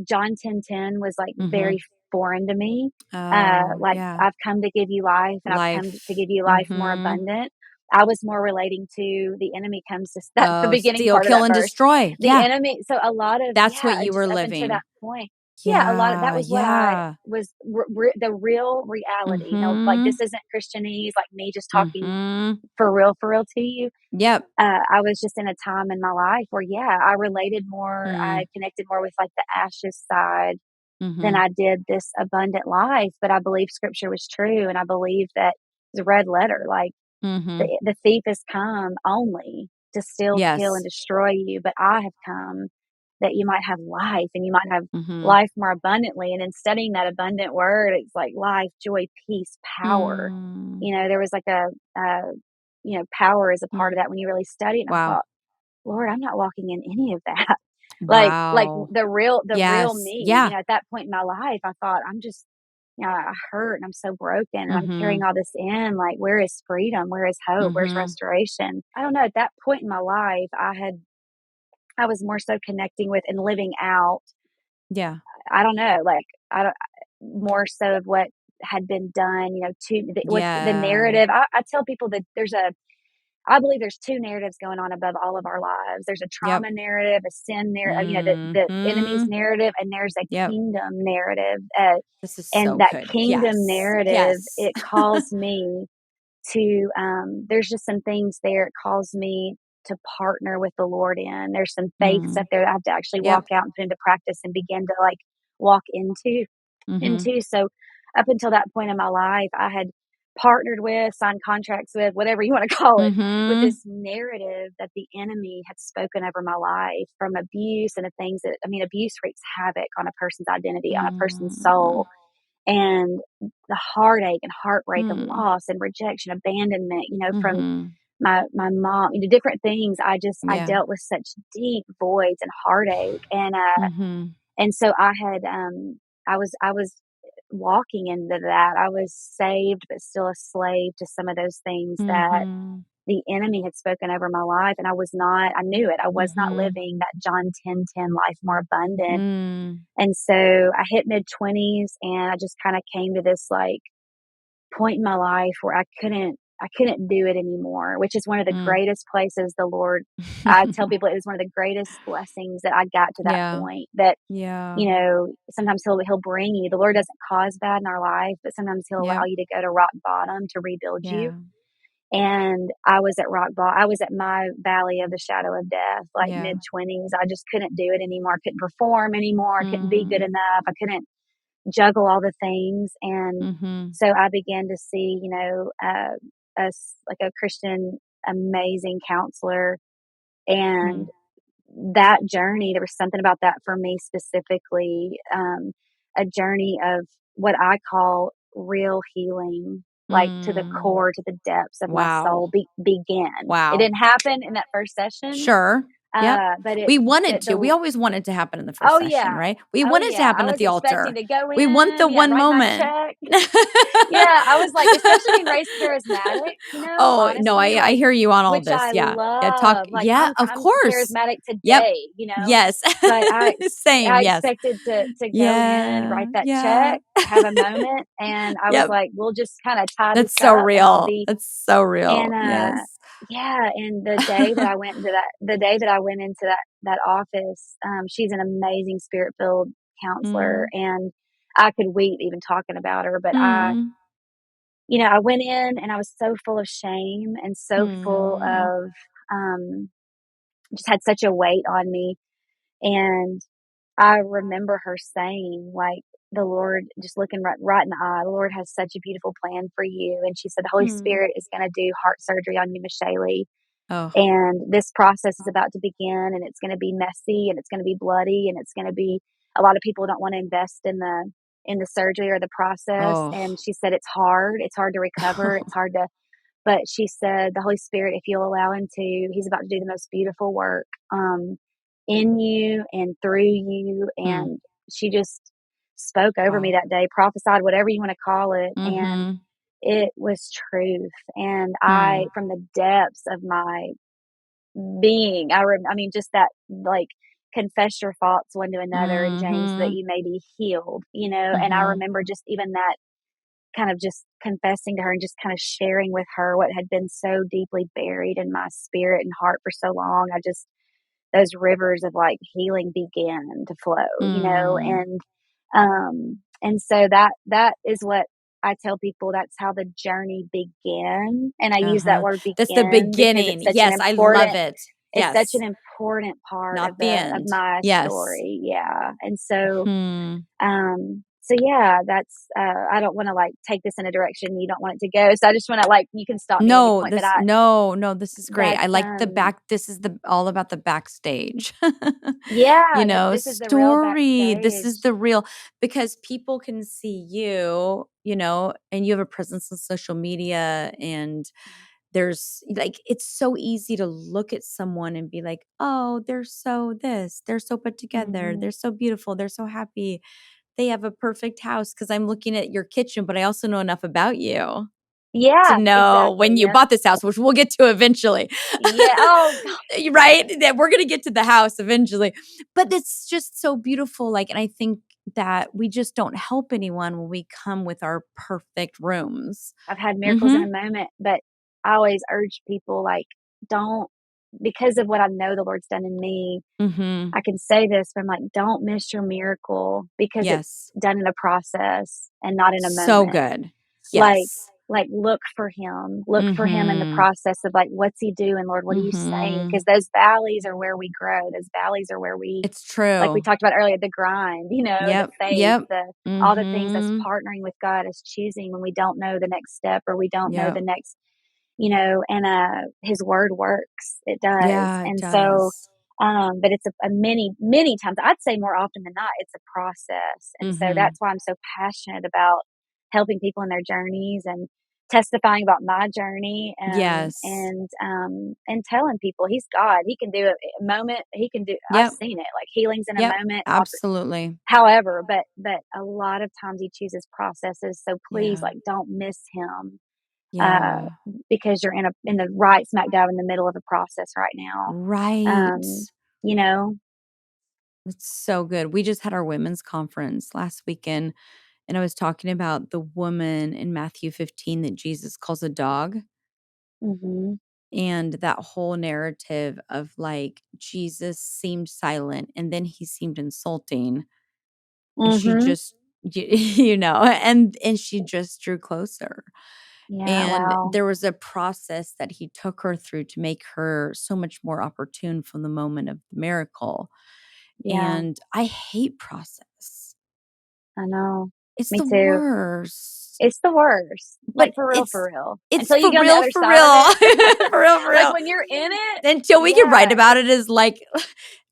John 10:10 was like very Mhm. foreign to me. Oh, Like, yeah. I've come to give you life, and I've come to Life. give you life more Mhm. abundant. I was more relating to the enemy comes to, that's the Oh, beginning steal, part of kill, that and verse. destroy. The Yeah. enemy, so a lot of, That's what yeah, you just were up until that living. point. Yeah, a lot of that Yeah. was what I Yeah. was the real reality. No, like, Mhm. this isn't Christianese, like me just talking Mhm. for real to you. Yep. I was just in a time in my life where, yeah, I related more, I Mm. connected more with, like, the ashes side than Mhm. I did this abundant life. But I believe scripture was true, and I believe that it's a red letter. Like, Mhm. the thief has come only to steal, kill, and Yes. destroy you, but I have come that you might have life, and you might have Mhm. life more abundantly. And in studying that abundant word, it's like life, joy, peace, power. Mm. There was like power is a part Mm. of that when you really study it. And I Wow. thought, Lord, I'm not walking in any of that. Like Wow. the real Yes. me, Yeah. at that point in my life, I thought, I'm just, I hurt, and I'm so broken, and I'm carrying Mhm. all this in. Like, where is freedom? Where is hope? Where's Mhm. restoration? I don't know. At that point in my life, I was more so connecting with and living out. Yeah. I don't know, like, I don't, more so of what had been done, with the Yeah. narrative. I tell people that I believe there's two narratives going on above all of our lives. There's a Yep. trauma narrative, a sin narrative, the enemy's Mhm. narrative, and there's a Yep. kingdom narrative. This is And so that good. kingdom Yes. narrative, Yes. it calls me to, there's just some things there. It calls me to partner with the Lord in. There's some faith stuff Mm. there that I have to actually walk Yep. out and put into practice and begin to, like, walk into. Mhm. So up until that point in my life, I had partnered with, signed contracts with, whatever you want to call it, with Mhm. this narrative that the enemy had spoken over my life from abuse and the things that, I mean, abuse wreaks havoc on a person's identity, on a person's Mm. soul. And the heartache and heartbreak of Mm. loss and rejection, abandonment, from Mhm. my mom, different things. I Yeah. dealt with such deep voids and heartache. Mhm. And so I was walking into that. I was saved, but still a slave to some of those things that Mhm. the enemy had spoken over my life. And I knew it. I was not Mhm. living that John 10:10 life more abundant. Mm. And so I hit mid-20s and I just kind of came to this like point in my life where I couldn't do it anymore, which is one of the Mm. greatest places the Lord, I tell people it was one of the greatest blessings that I got to that Yeah. point that, Yeah. sometimes he'll bring you. The Lord doesn't cause bad in our life, but sometimes he'll allow Yep. you to go to rock bottom to rebuild you. Yeah. And I was at rock bottom. I was at my valley of the shadow of death, like Yeah. mid-20s. I just couldn't do it anymore. I couldn't perform anymore. I couldn't be good Mm. enough. I couldn't juggle all the things. And Mhm. so I began to see, like a Christian, amazing counselor. And Mm. that journey, there was something about that for me specifically, a journey of what I call real healing, like to the Mm. core, to the depths of my Wow. soul began. It Wow. didn't happen in that first session, Sure. Yep. but We wanted but to. We always wanted to happen in the first oh session, yeah, right? We oh want it to yeah, I happen at was the expecting altar. to go We want in, the yeah, one write my moment. check. Yeah, I was like, especially being raised charismatic, Oh, no, honestly, I like, hear you on all which this. I Yeah. Yeah, talk love. Like, yeah, of I'm course. charismatic Yep. today, Yes. but Same, I yes. expected to go in, Yeah, write that yeah. check, have a moment, and I was Yep. like, we'll just kind of tie this That's so up, and I'll real. be. That's so And real. Yes. yeah, and the day that I went into that office, she's an amazing spirit filled counselor, Mm. and I could weep even talking about her. But Mm. I went in and I was so full of shame and so full Mm. of, um, just had such a weight on me. And I remember her saying, like, the Lord, just looking right in the eye, the Lord has such a beautiful plan for you. And she said, the Holy Mm. Spirit is going to do heart surgery on you, Meshali. Oh. And this process is about to begin, and it's going to be messy, and it's going to be bloody, and it's going to be, a lot of people don't want to invest in the surgery or the process. Oh. And she said, it's hard to recover. It's hard to, but she said, the Holy Spirit, if you'll allow him to, he's about to do the most beautiful work, in you and through you. Mm. And she just spoke over me Wow. that day, prophesied, whatever you want to call it. And Mhm. it was truth. And Hmm. from the depths of my being, I mean, just that, like, confess your faults one to another in James so that Mhm. you may be healed, and I Mhm. remember just even that kind of just confessing to her and just kind of sharing with her what had been so deeply buried in my spirit and heart for so long. Those rivers of like healing began to flow, Mm. and so that is what I tell people, that's how the journey began. And I use that Uh-huh. word That's the begin because beginning. Yes, I love it. it's such an Yes. important part of Not the of end. my Yes. story. Yeah. And so, Hmm. yeah, that's, I don't want to like take this in a direction you don't want it to go. So I just want to, like, you can stop me at any No, point, but no, this is great. I that's, like the back, this is the all about the backstage. yeah, this is the real Story. This is backstage. the real, because people can see you, and you have a presence on social media, and there's like, it's so easy to look at someone and be like, "Oh, they're so this, they're so put together, Hmm. they're so beautiful, they're so happy. They have a perfect house." Because I'm looking at your kitchen, but I also know enough about you to Yeah, know when exactly. you Yep. bought this house, which we'll get to eventually. Yeah. Oh, Right? That we're gonna get to the house eventually. But it's just so beautiful, like, and I think that we just don't help anyone when we come with our perfect rooms. I've had miracles in a Mhm. moment, but I always urge people, like, don't, because of what I know the Lord's done in me, Mhm. I can say this, but I'm like, don't miss your miracle because it's Yes. done in a process and not in a So moment. good. Like, Yes. like, look for him. Look for him in the Mhm. process of, like, what's he doing, Lord? What are you saying? Because Mhm. those valleys are where we grow. Those valleys are where we, It's like we true. talked about earlier, the grind, the Yep, faith, yep. all the things that's Mhm. partnering with God, is choosing when we don't know the next step, or we don't know Yep. the next, and his word works. It does. Yeah, it And so, does. but it's a many, many times, I'd say more often than not, it's a process. And so Mhm. that's why I'm so passionate about helping people in their journeys, and testifying about my journey, Yes. and telling people he's God. He can do it a moment. He can do, I've Yep, seen it, like healings in a yep. moment. Absolutely. However, but a lot of times he chooses processes. So please, Yeah. like, don't miss him, uh, Yeah. because you're in the right smack dab in the middle of a process right now. Right. Um, you know? It's so good. We just had our women's conference last weekend, and I was talking about the woman in Matthew 15 that Jesus calls a dog, Mhm. and that whole narrative of, like, Jesus seemed silent, and then he seemed insulting, and she Mhm. just and she just drew closer. Yeah, And wow. there was a process that he took her through to make her so much more opportune from the moment of the miracle. Yeah, And I hate process. I know. It's Me the too. worst. It's the worst. But Like, for real. it's Until you for get on the real, other for side of real. it. For real, for Like, real. when you're in it, Until we can write yeah, about it as, like,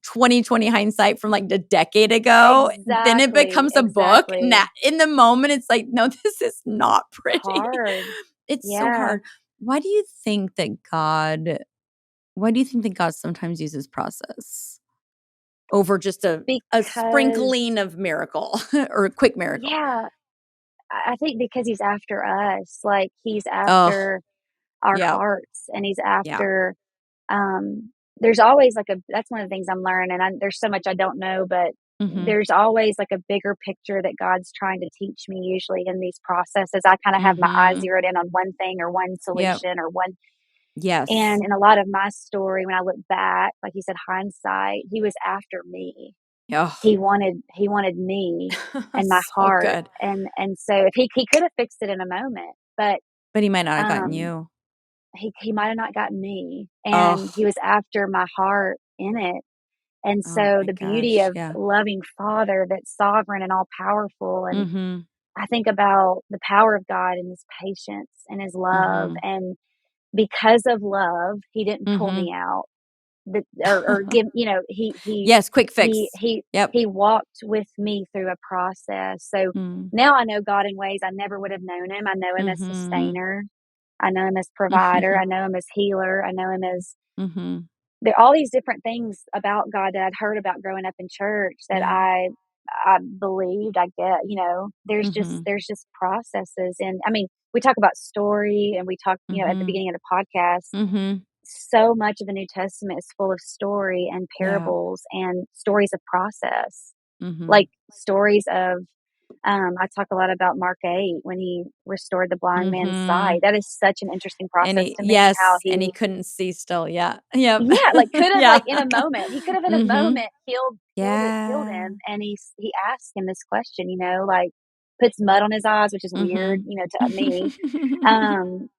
2020 hindsight from, like, a decade ago, then it exactly, becomes a book. exactly. In the moment, it's like, "No, this is not pretty." Hard. It's so Yeah, hard. Why do you think that God Why do you think that God sometimes uses process over just a because sprinkling of miracle or a quick miracle? yeah, I think because he's after us. Like, he's Oh, after our yeah, hearts, and he's yeah. after, um there's always, like, a that's one of the things I'm learning. There's so much I don't know, but Mhm, there's always, like, a bigger picture that God's trying to teach me, usually in these processes. I kind of have my eyes mhm. zeroed in on one thing, or one Yep. solution, or one. Yes. And in a lot of my story, when I look back, like you said, hindsight, he was after me. Oh, He wanted me and my so heart. good. And so, if he could have fixed it in a moment, but But he might not have gotten um you. he might have not gotten me, and Oh, he was after my heart in it. And oh so my the beauty gosh, of yeah. loving Father that's sovereign and all powerful, and Mhm, I think about the power of God and his patience and his love, mhm, and because of love, he didn't pull mhm. me out. Or give, Yes, quick he fix. he Yep. he walked with me through a process. So Mm. now I know God in ways I never would have known him. I know him as Mhm. sustainer. I know him as provider. I Mhm. know him as healer. I know him as, Mhm. there are all these different things about God that I'd heard about growing up in church that Yeah. I believed. I get, Mhm. there's just processes. And I mean, we talk about story, and we talk, at the Mhm. beginning of the podcast, Mhm. so much of the New Testament is full of story and Yeah. parables and stories of process, Mhm. like stories of, I talk a lot about Mark 8 when he restored the blind man's sight. Mhm. That is such an interesting And process he to me, how yes, and he he, couldn't see still, yeah. Yep. yeah, like, could have, Yeah. like, in a moment, he could have in a Mhm. moment healed Yeah. him, and he asked him this question, like, puts mud on his eyes, which is weird, Mhm. to me.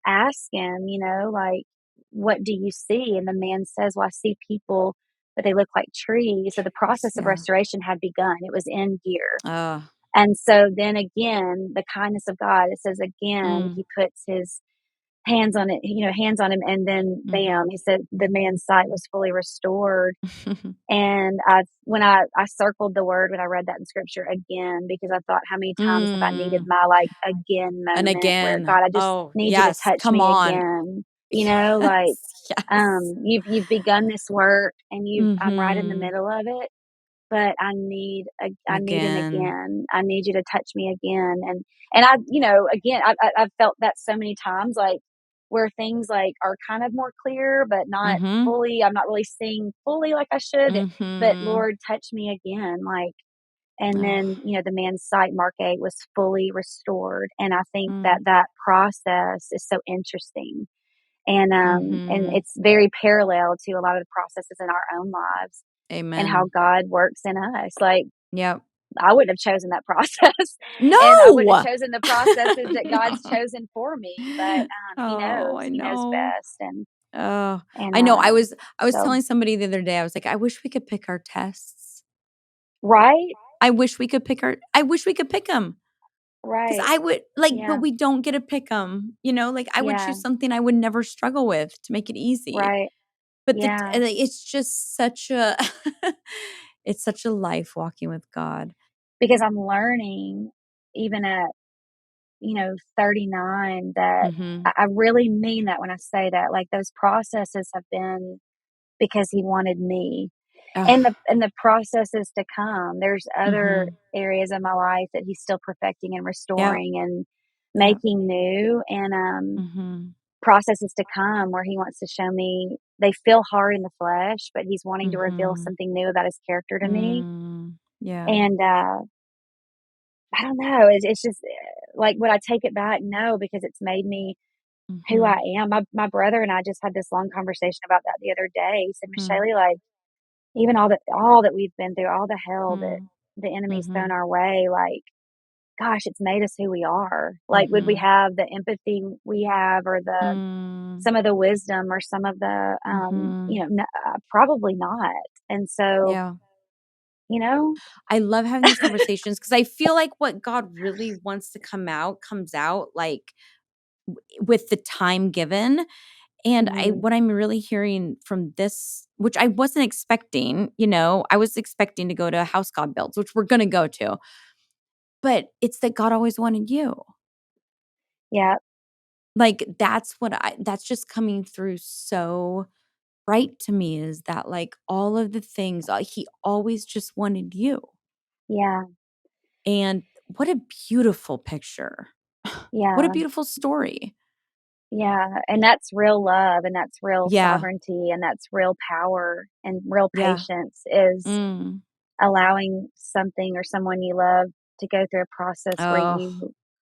Ask him, like, "What do you see?" And the man says, "Well, I see people, but they look like trees." So the Trees, process of yeah. restoration had begun. It was in gear. Oh. And so then again, the kindness of God, it says again, Mm. he puts his hands on him, and then bam, Mhm. he said the man's sight was fully restored. And when I circled the word when I read that in scripture again, because I thought, how many times have I needed Mm. my, like, again And moment where, again. God, I just Oh, need you to yes, touch come me on. again. Like, Yes, yes. you've begun this work, and I'm right in the Mhm. middle of it, but I need an Again. again. I need you to touch me again. And again, I've felt that so many times, like, where things, like, are kind of more clear, but not Mhm. fully. I'm not really seeing fully like I should. But Mhm. Lord, touch me again, like. And Oh. then, the man's sight, Mark 8, was fully restored. And I think that Mm. that process is so interesting. And Mhm. it's very parallel to a lot of the processes in our own lives, and how Amen. God works in us. Like, Yep. I wouldn't have chosen that process, and I wouldn't No! have chosen the processes that God's chosen for me, but, Oh, I He knows know. best, Oh, and, I know. I was so telling somebody the other day, I was like, "I wish we could pick our tests. right, I wish we could pick them. Because right, I would like, but yeah, we don't get to pick them. Like, I would yeah, choose something I would never struggle with to make it easy. right, But yeah, like, it's just such a it's such a life walking with God. because I'm learning even at, 39 that Mhm. I really mean that when I say that, like, those processes have been because He wanted me. And Ugh. the processes to come, there's other Mhm. areas of my life that He's still perfecting and Yep, restoring and yep. making new, and, Mhm. processes to come where He wants to show me they feel hard in the flesh, but He's wanting to reveal Mhm. something new about His character to me, Yeah. and, I don't know, it's just, like, would I take it back? No, because it's made me who I Mhm. am. My brother and I just had this long conversation about that the other day. He said, Mm. "Michelle, like, even all that we've been through, all the hell that Mm. the enemy's thrown Mhm. our way, like, gosh, it's made us who we are. Like, would we Mhm. have the empathy we have or the Mm. some of the wisdom or some of the, Mhm. probably not. And so, Yeah. you know, I love having these conversations because I feel like what God really wants to come out comes out, like, with the time given. And mhm, what I'm really hearing from this, which I wasn't expecting, I was expecting to go to House God Builds, which we're gonna go to, but it's that God always wanted you. yeah, Like, that's just coming through so bright to me, is that, like, all of the things, he always just wanted you. yeah, And what a beautiful picture. What a yeah, beautiful story. yeah. And that's real love and that's real Yeah. sovereignty and that's real power and real Yeah. patience is Mm. allowing something or someone you love to go through a process where Oh,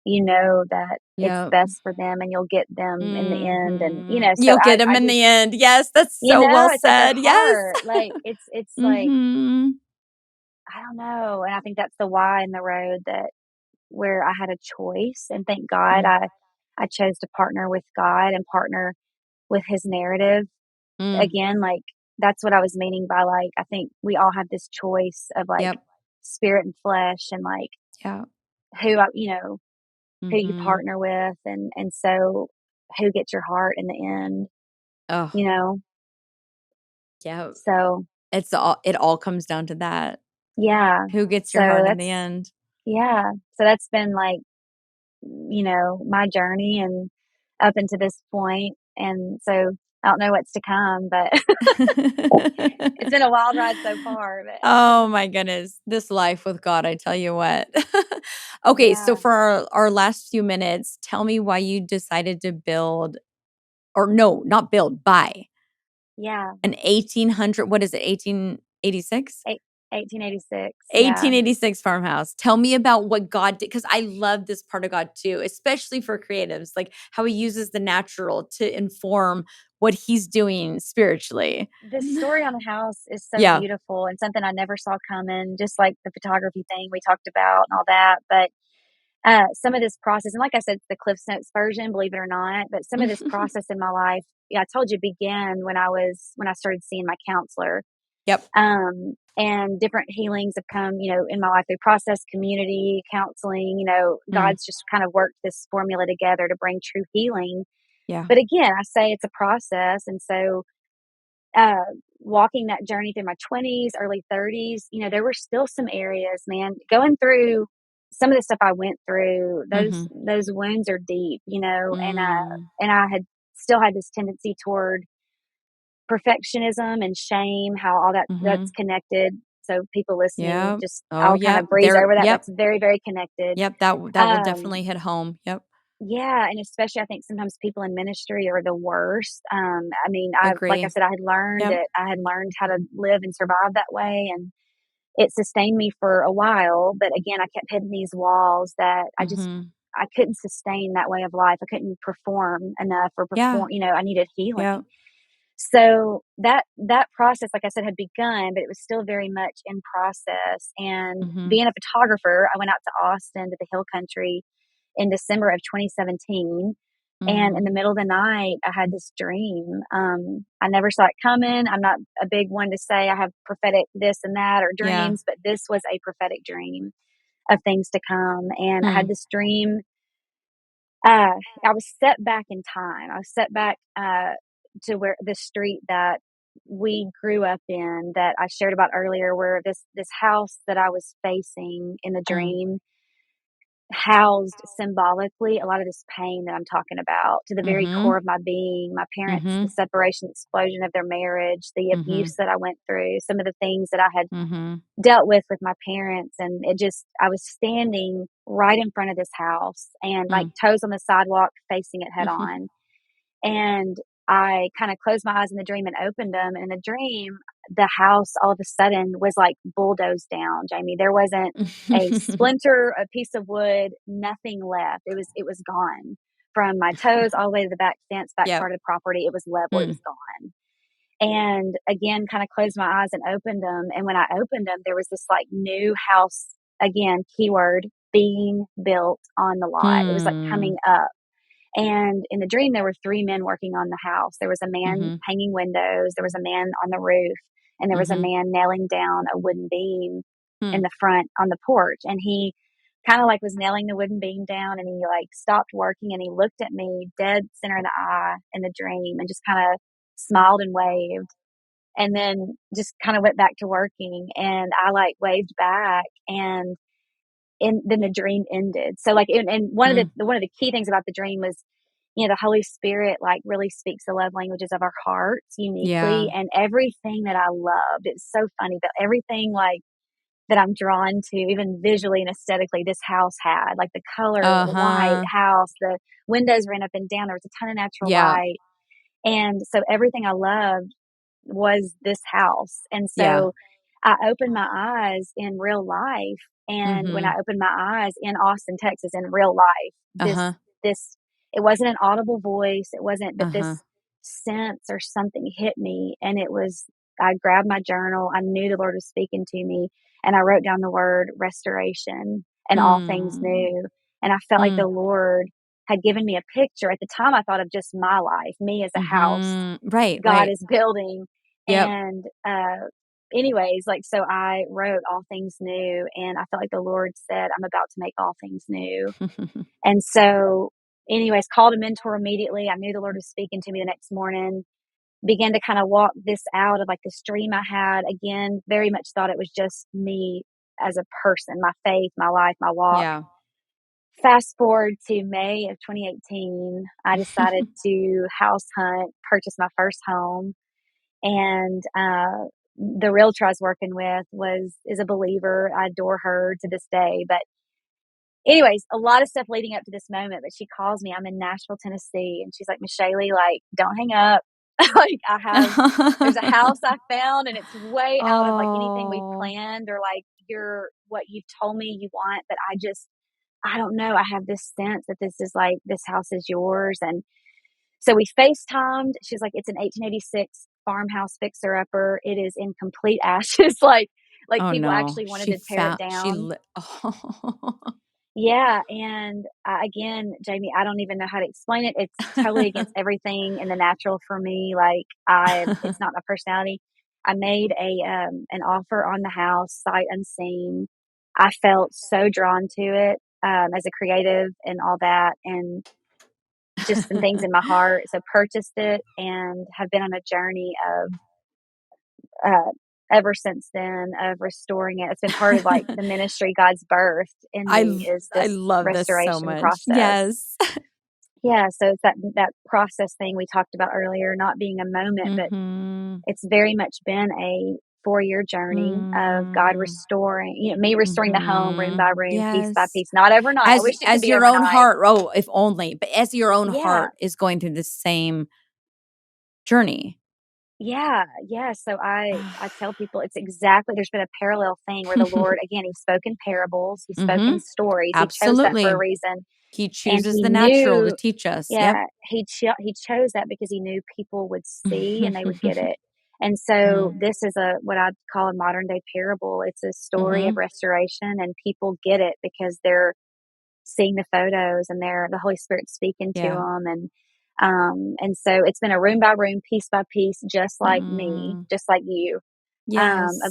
you know that it's yeah. best for them and you'll get them in the end, and Mhm. so You'll get him I in just the end. Yes, that's so well it's like their said. Yes. heart, like it's like Mhm. I don't know, and I think that's the why in the road that where I had a choice, and thank God Mm. I chose to partner with God and partner with His narrative. Mm. Again, like, that's what I was meaning by, like, I think we all have this choice of, like, Yep. spirit and flesh and, like, Yeah. who who you Mhm. partner with, and so who gets your heart in the end, Oh, you know? yeah. So, It all comes down to that. yeah. Who gets your So heart in the that's end? yeah. So that's been, like, my journey and up into this point, and so I don't know what's to come, but it's been a wild ride so far, but Oh my goodness. This life with God, I tell you what. Okay, so yeah, for our last few minutes, tell me why you decided to build, or no, not build, buy yeah. an 1800, what is it, 1886? Eight 1886, yeah. 1886 farmhouse. Tell me about what God did, because I love this part of God too, especially for creatives, like how he uses the natural to inform what he's doing spiritually. This story on the house is so Yeah. beautiful and something I never saw coming, just like the photography thing we talked about and all that, but, some of this process and like I said, it's the Cliff Notes version, believe it or not, but some of this process in my life, yeah, I told you began when I started seeing my counselor. Yep. And different healings have come, in my life through process, community, counseling. Mm, God's just kind of worked this formula together to bring true healing. yeah. But again, I say it's a process. And so, uh, walking that journey through my 20s, early 30s, there were still some areas, man, going through some of the stuff I went through, Mhm. those wounds are deep, Mm. and I had still had this tendency toward perfectionism and shame, how all that's Mhm. connected. So people listening, Yep. just Oh, I'll kind yep. of breeze over that. Yep. That's very, very connected. Yep. That will Um, definitely hit home. Yep. yeah, and especially I think sometimes people in ministry are the worst. I mean, like I Agree. said, Yep. I had learned how to live and survive that way, and it sustained me for a while. But again, I kept hitting these walls that Mhm. I couldn't sustain that way of life. I couldn't perform enough or Yeah. perform. I needed healing. Yep. So that process, like I said, had begun, but it was still very much in process. And Mhm. being a photographer, I went out to Austin to the Hill Country in December of 2017. And in Mhm. the middle of the night, I had this dream. I never saw it coming. I'm not a big one to say I have prophetic this and that or Yeah. dreams, but this was a prophetic dream of things to come. And I had Mm. this dream. I was set back in time. I was set back to where the street that we grew up in, that I shared about earlier, where this house that I was facing in the Uh. dream housed symbolically a lot of this pain that I'm talking about to the very core Mhm. of my being. My parents, the Mhm. separation, explosion of their marriage, the Mhm. abuse that I went through, some of the things that I had Mhm. dealt with my parents. And I was standing right in front of this house and like Mm. toes on the sidewalk facing it head Mhm. on. And I kind of closed my eyes in the dream and opened them. And in the dream, the house all of a sudden was like bulldozed down, Jamie. There wasn't a splinter, a piece of wood, nothing left. It was gone. From my toes all the way to the back fence, back Yep. part of the property, it was level, it was Mm. gone. And again, kind of closed my eyes and opened them. And when I opened them, there was this like new house, again, keyword, being built on the lot. It was like Hmm. coming up. And in the dream, there were three men working on the house. There was a man Mhm. hanging windows, there was a man on the roof, and there was a Mhm. man nailing down a wooden beam in Hmm. the front on the porch. And he kind of like was nailing the wooden beam down, and he like stopped working and he looked at me dead center in the eye in the dream and just kind of smiled and waved, and then just kind of went back to working. And I like waved back, and then the dream ended. So like, and Mm. one of the key things about the dream was, the Holy Spirit like really speaks the love languages of our hearts uniquely, Yeah. and everything that I loved. It's so funny, but everything like that I'm drawn to, even visually and aesthetically, this house had like the color, the white Uh-huh. house, the windows ran up and down. There was a ton of natural Yeah. light, and so everything I loved was this house. And Yeah. so I opened my eyes in real life. And when I Mhm. opened my eyes in Austin, Texas, in real life, Uh-huh. this, it wasn't an audible voice. It wasn't, but Uh-huh. this sense or something hit me. And it was, I grabbed my journal. I knew the Lord was speaking to me. And I wrote down the word restoration and all things Hmm. new. And I felt like Mm. the Lord had given me a picture. At the time, I thought of just my life, me as a house Mhm. Right, God right. is building. Yep. And anyways, like, so I wrote all things new, and I felt like the Lord said, I'm about to make all things new. And so, anyways, called a mentor immediately. I knew the Lord was speaking to me the next morning. Began to kind of walk this out of like this dream I had. Again, very much thought it was just me as a person, my faith, my life, my walk. Yeah. Fast forward to May of 2018, I decided to house hunt, purchase my first home. And the realtor I was working with is a believer. I adore her to this day. But anyways, a lot of stuff leading up to this moment. But she calls me. I'm in Nashville, Tennessee, and she's like, "Meshali, like, don't hang up. Like, there's a house I found, and it's way out of like anything we Oh. planned or like what you've told me you want. But I don't know. I have this sense that this house is yours." And so we FaceTimed. She's like, "It's an 1886 farmhouse fixer upper. It is in complete ashes." Like Oh, people no. actually wanted She to tear it found she down. li oh. Yeah, and again, Jamie, I don't even know how to explain it. It's totally against everything in the natural for me. Like it's not my personality. I made an offer on the house, sight unseen. I felt so drawn to it as a creative and all that, and just some things in my heart. So purchased it and have been on a journey of uh, ever since then of restoring it. It's been part of like the ministry God's birthed in me is I this love this so restoration much. process. Yes. Yeah, so it's that process thing we talked about earlier, not being a moment, but Mhm. it's very much been a 4-year journey of God Mm. restoring, me restoring the home room by Mhm. room, piece by Yes. piece. Not overnight. I wish it could As be your own overnight. heart, oh, if only, but as your own Yeah, heart is going through the same journey. yeah, yeah. So I tell people it's exactly, there's been a parallel thing where the Lord, again, he spoke in parables, he spoke in Mhm. stories. He chose that for a Absolutely. reason. He And chooses he the natural to knew, teach us. Yep. yeah, he chose that because he knew people would see and they would get it. And so Mm. this is what I'd call a modern day parable. It's a story of Mhm. restoration, and people get it because they're seeing the photos and the Holy Spirit speaking to Yeah. them. And so it's been a room by room, piece by piece, just like me, Mm. just like you, of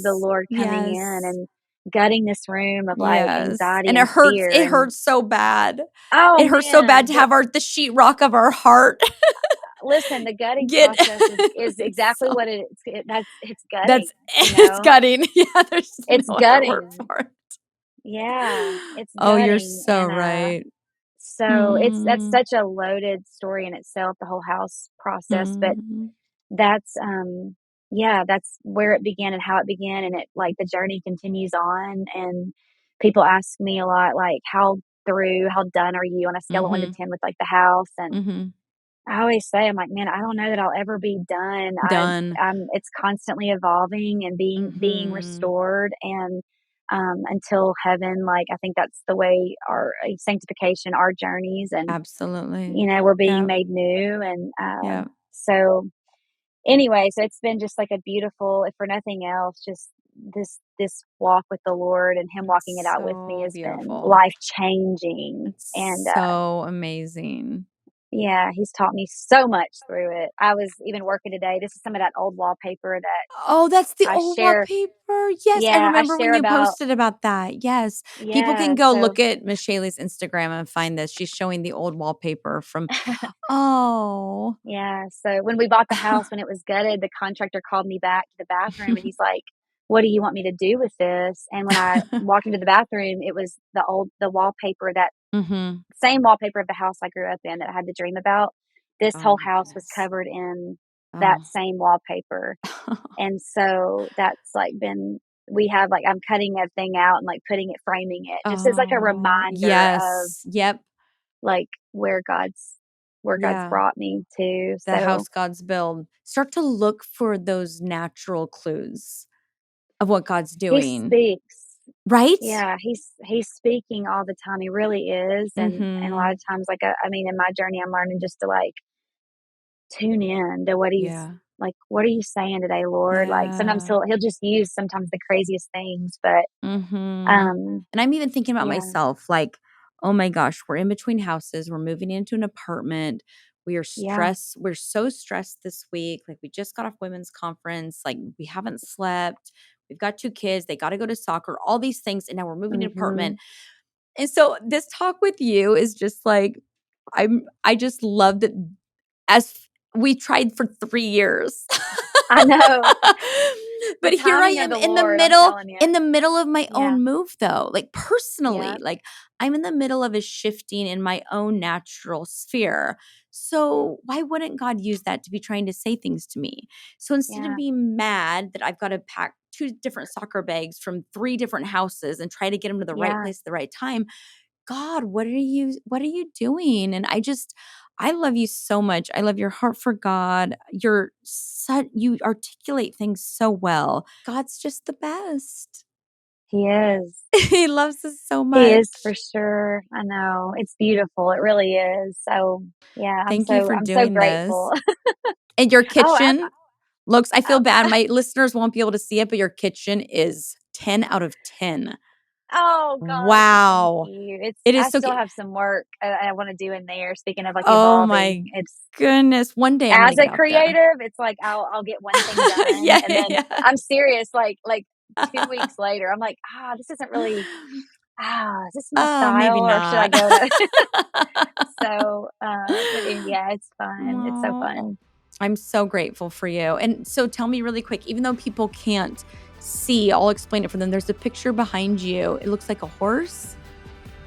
the Yes. Lord coming in Yes. and gutting this room of like Yes. anxiety And and it hurts fear. it And hurts so bad. oh It hurts so bad man, to have the sheetrock of our heart listen, the gutting get process is it's exactly so what it's that's gutting, it's gutting. Yeah, there's It's no other word gutting. for it. Yeah, it's Oh, you're gutting. so right. So that's Mm. such a loaded story in itself, the whole house process. But Mhm. that's yeah, that's where it began and how it began, and it like the journey continues on. And people ask me a lot like how done are you on a scale of 1 to Mhm. 10 with like the house. And Mhm. I always say, I'm like, man, I don't know that I'll ever be done. Done. It's constantly evolving and being Mhm. restored. And until heaven, like I think that's the way our sanctification, our journeys. And Absolutely. we're being Yep. made new. And Yep. so anyway, so it's been just like a beautiful, if for nothing else, just this walk with the Lord and Him walking it It's out with me so has been beautiful. life changing. And It's so amazing. yeah, He's taught me so much through it. I was even working today. This is some of that old wallpaper that Oh, that's the I old share. wallpaper. Yes, I Yeah, I remember when share you about. posted about that. Yes. People can Yeah, go so look at Meshali's Instagram and find this. She's showing the old wallpaper from Oh. yeah, so when we bought the house, when it was gutted, the contractor called me back to the bathroom and he's like, "What do you want me to do with this?" And when I walked into the bathroom, it was the wallpaper, that Mhm. same wallpaper of the house I grew up in that I had to dream about. This Oh whole my house was goodness. covered in that Oh. same wallpaper. And so that's like been we have like I'm cutting everything out and like putting it, framing it, just as like a Oh, reminder of yes. Yep. like where God's Yeah. brought me to. The So house God's build. Start to look for those natural clues of what God's He doing. speaks. Right? Yeah, he's speaking all the time. He really is. And a lot of Mhm. times, like I mean, in my journey, I'm learning just to like tune in to what he's Yeah. like. What are you saying today, Lord? Like sometimes Yeah. he'll just use sometimes the craziest things, but Mhm. um, And I'm even thinking about yeah, myself, like, oh my gosh, we're in between houses, we're moving into an apartment. yeah, We're so stressed this week. Like we just got off women's conference, like we haven't slept. We've got 2 kids, they got to go to soccer, all these things, and now we're moving to an hmm apartment. And so this talk with you is just like I just love that as we tried for 3 years. I know the But here I timing of am the Lord. I'm telling you. in the middle of my Yeah, own move though, like personally, yeah, like I'm in the middle of a shifting in my own natural sphere. So why wouldn't God use that to be trying to say things to me? So instead of yeah, being mad that I've got to pack 2 different soccer bags from 3 different houses and try to get them to the right yeah. place at the right time, God, what are you doing? And I love you so much. I love your heart for God. You articulate things so well. God's just the best. He is. He loves us so He is for much. sure. I know. It's beautiful. It really is. So, yeah, I'm Thank you so for I'm so doing grateful. this. And your Oh, kitchen looks I feel bad. uh, My listeners won't be able to see it, but your kitchen is 10 out of 10. oh gosh, well, thank Wow. you. It's It is I so still good. have some work I want to do in there. Speaking of like Oh evolving, my it's goodness. One day I'm gonna as get a out there. creative, it's like I'll get one thing done, Yeah, and yeah, then yeah. I'm serious. Like 2 weeks later, I'm like, this isn't really is this my Oh, maybe style, or should I not. go to? So, yeah, it's fun. It's so Well, fun. I'm so grateful for you. And so tell me really quick, even though people can't see, I'll explain it for them. There's a picture behind you. It looks like a horse.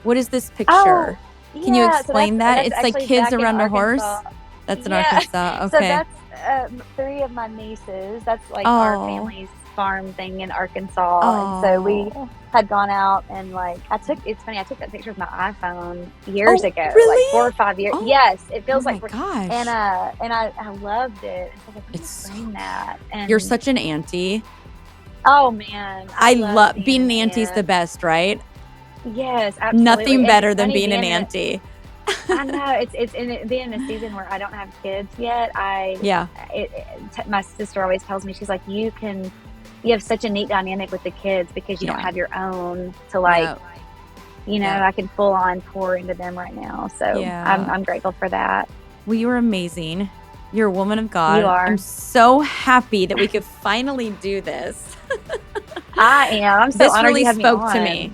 What is this Oh, picture? Can you yeah, so explain that? that's It's like actually kids back in around a Arkansas. horse. That's in Yeah, Arkansas. so Okay. that's, 3 of my nieces. That's, like, our Oh. family's farm thing in Arkansas, and so we Oh. had gone out and, like, it's funny, I took that picture with my iPhone years Oh, ago, like, 4 or really? 5 years. Oh. Yes, it Oh feels like my we're gosh. and I loved it, and so I was like, "I'm gonna It's so frame that," cute. You're and such an auntie. oh, man, I I love love being being an an auntie's the aunt. best, right? Yes, absolutely, Nothing and better it's than funny being an being an auntie. I know it's and it being in a season where I don't have kids yet. Yeah. My sister always tells me, she's like, you have such a neat dynamic with the kids because you don't Yeah. have your own to like, Yeah. I can full on pour into them right now. So Yeah. I'm grateful for that. Well, you are amazing. You're a woman of God. You are. I'm so happy that we could finally do this. I am. I'm so This honored really you had me spoke to on. me.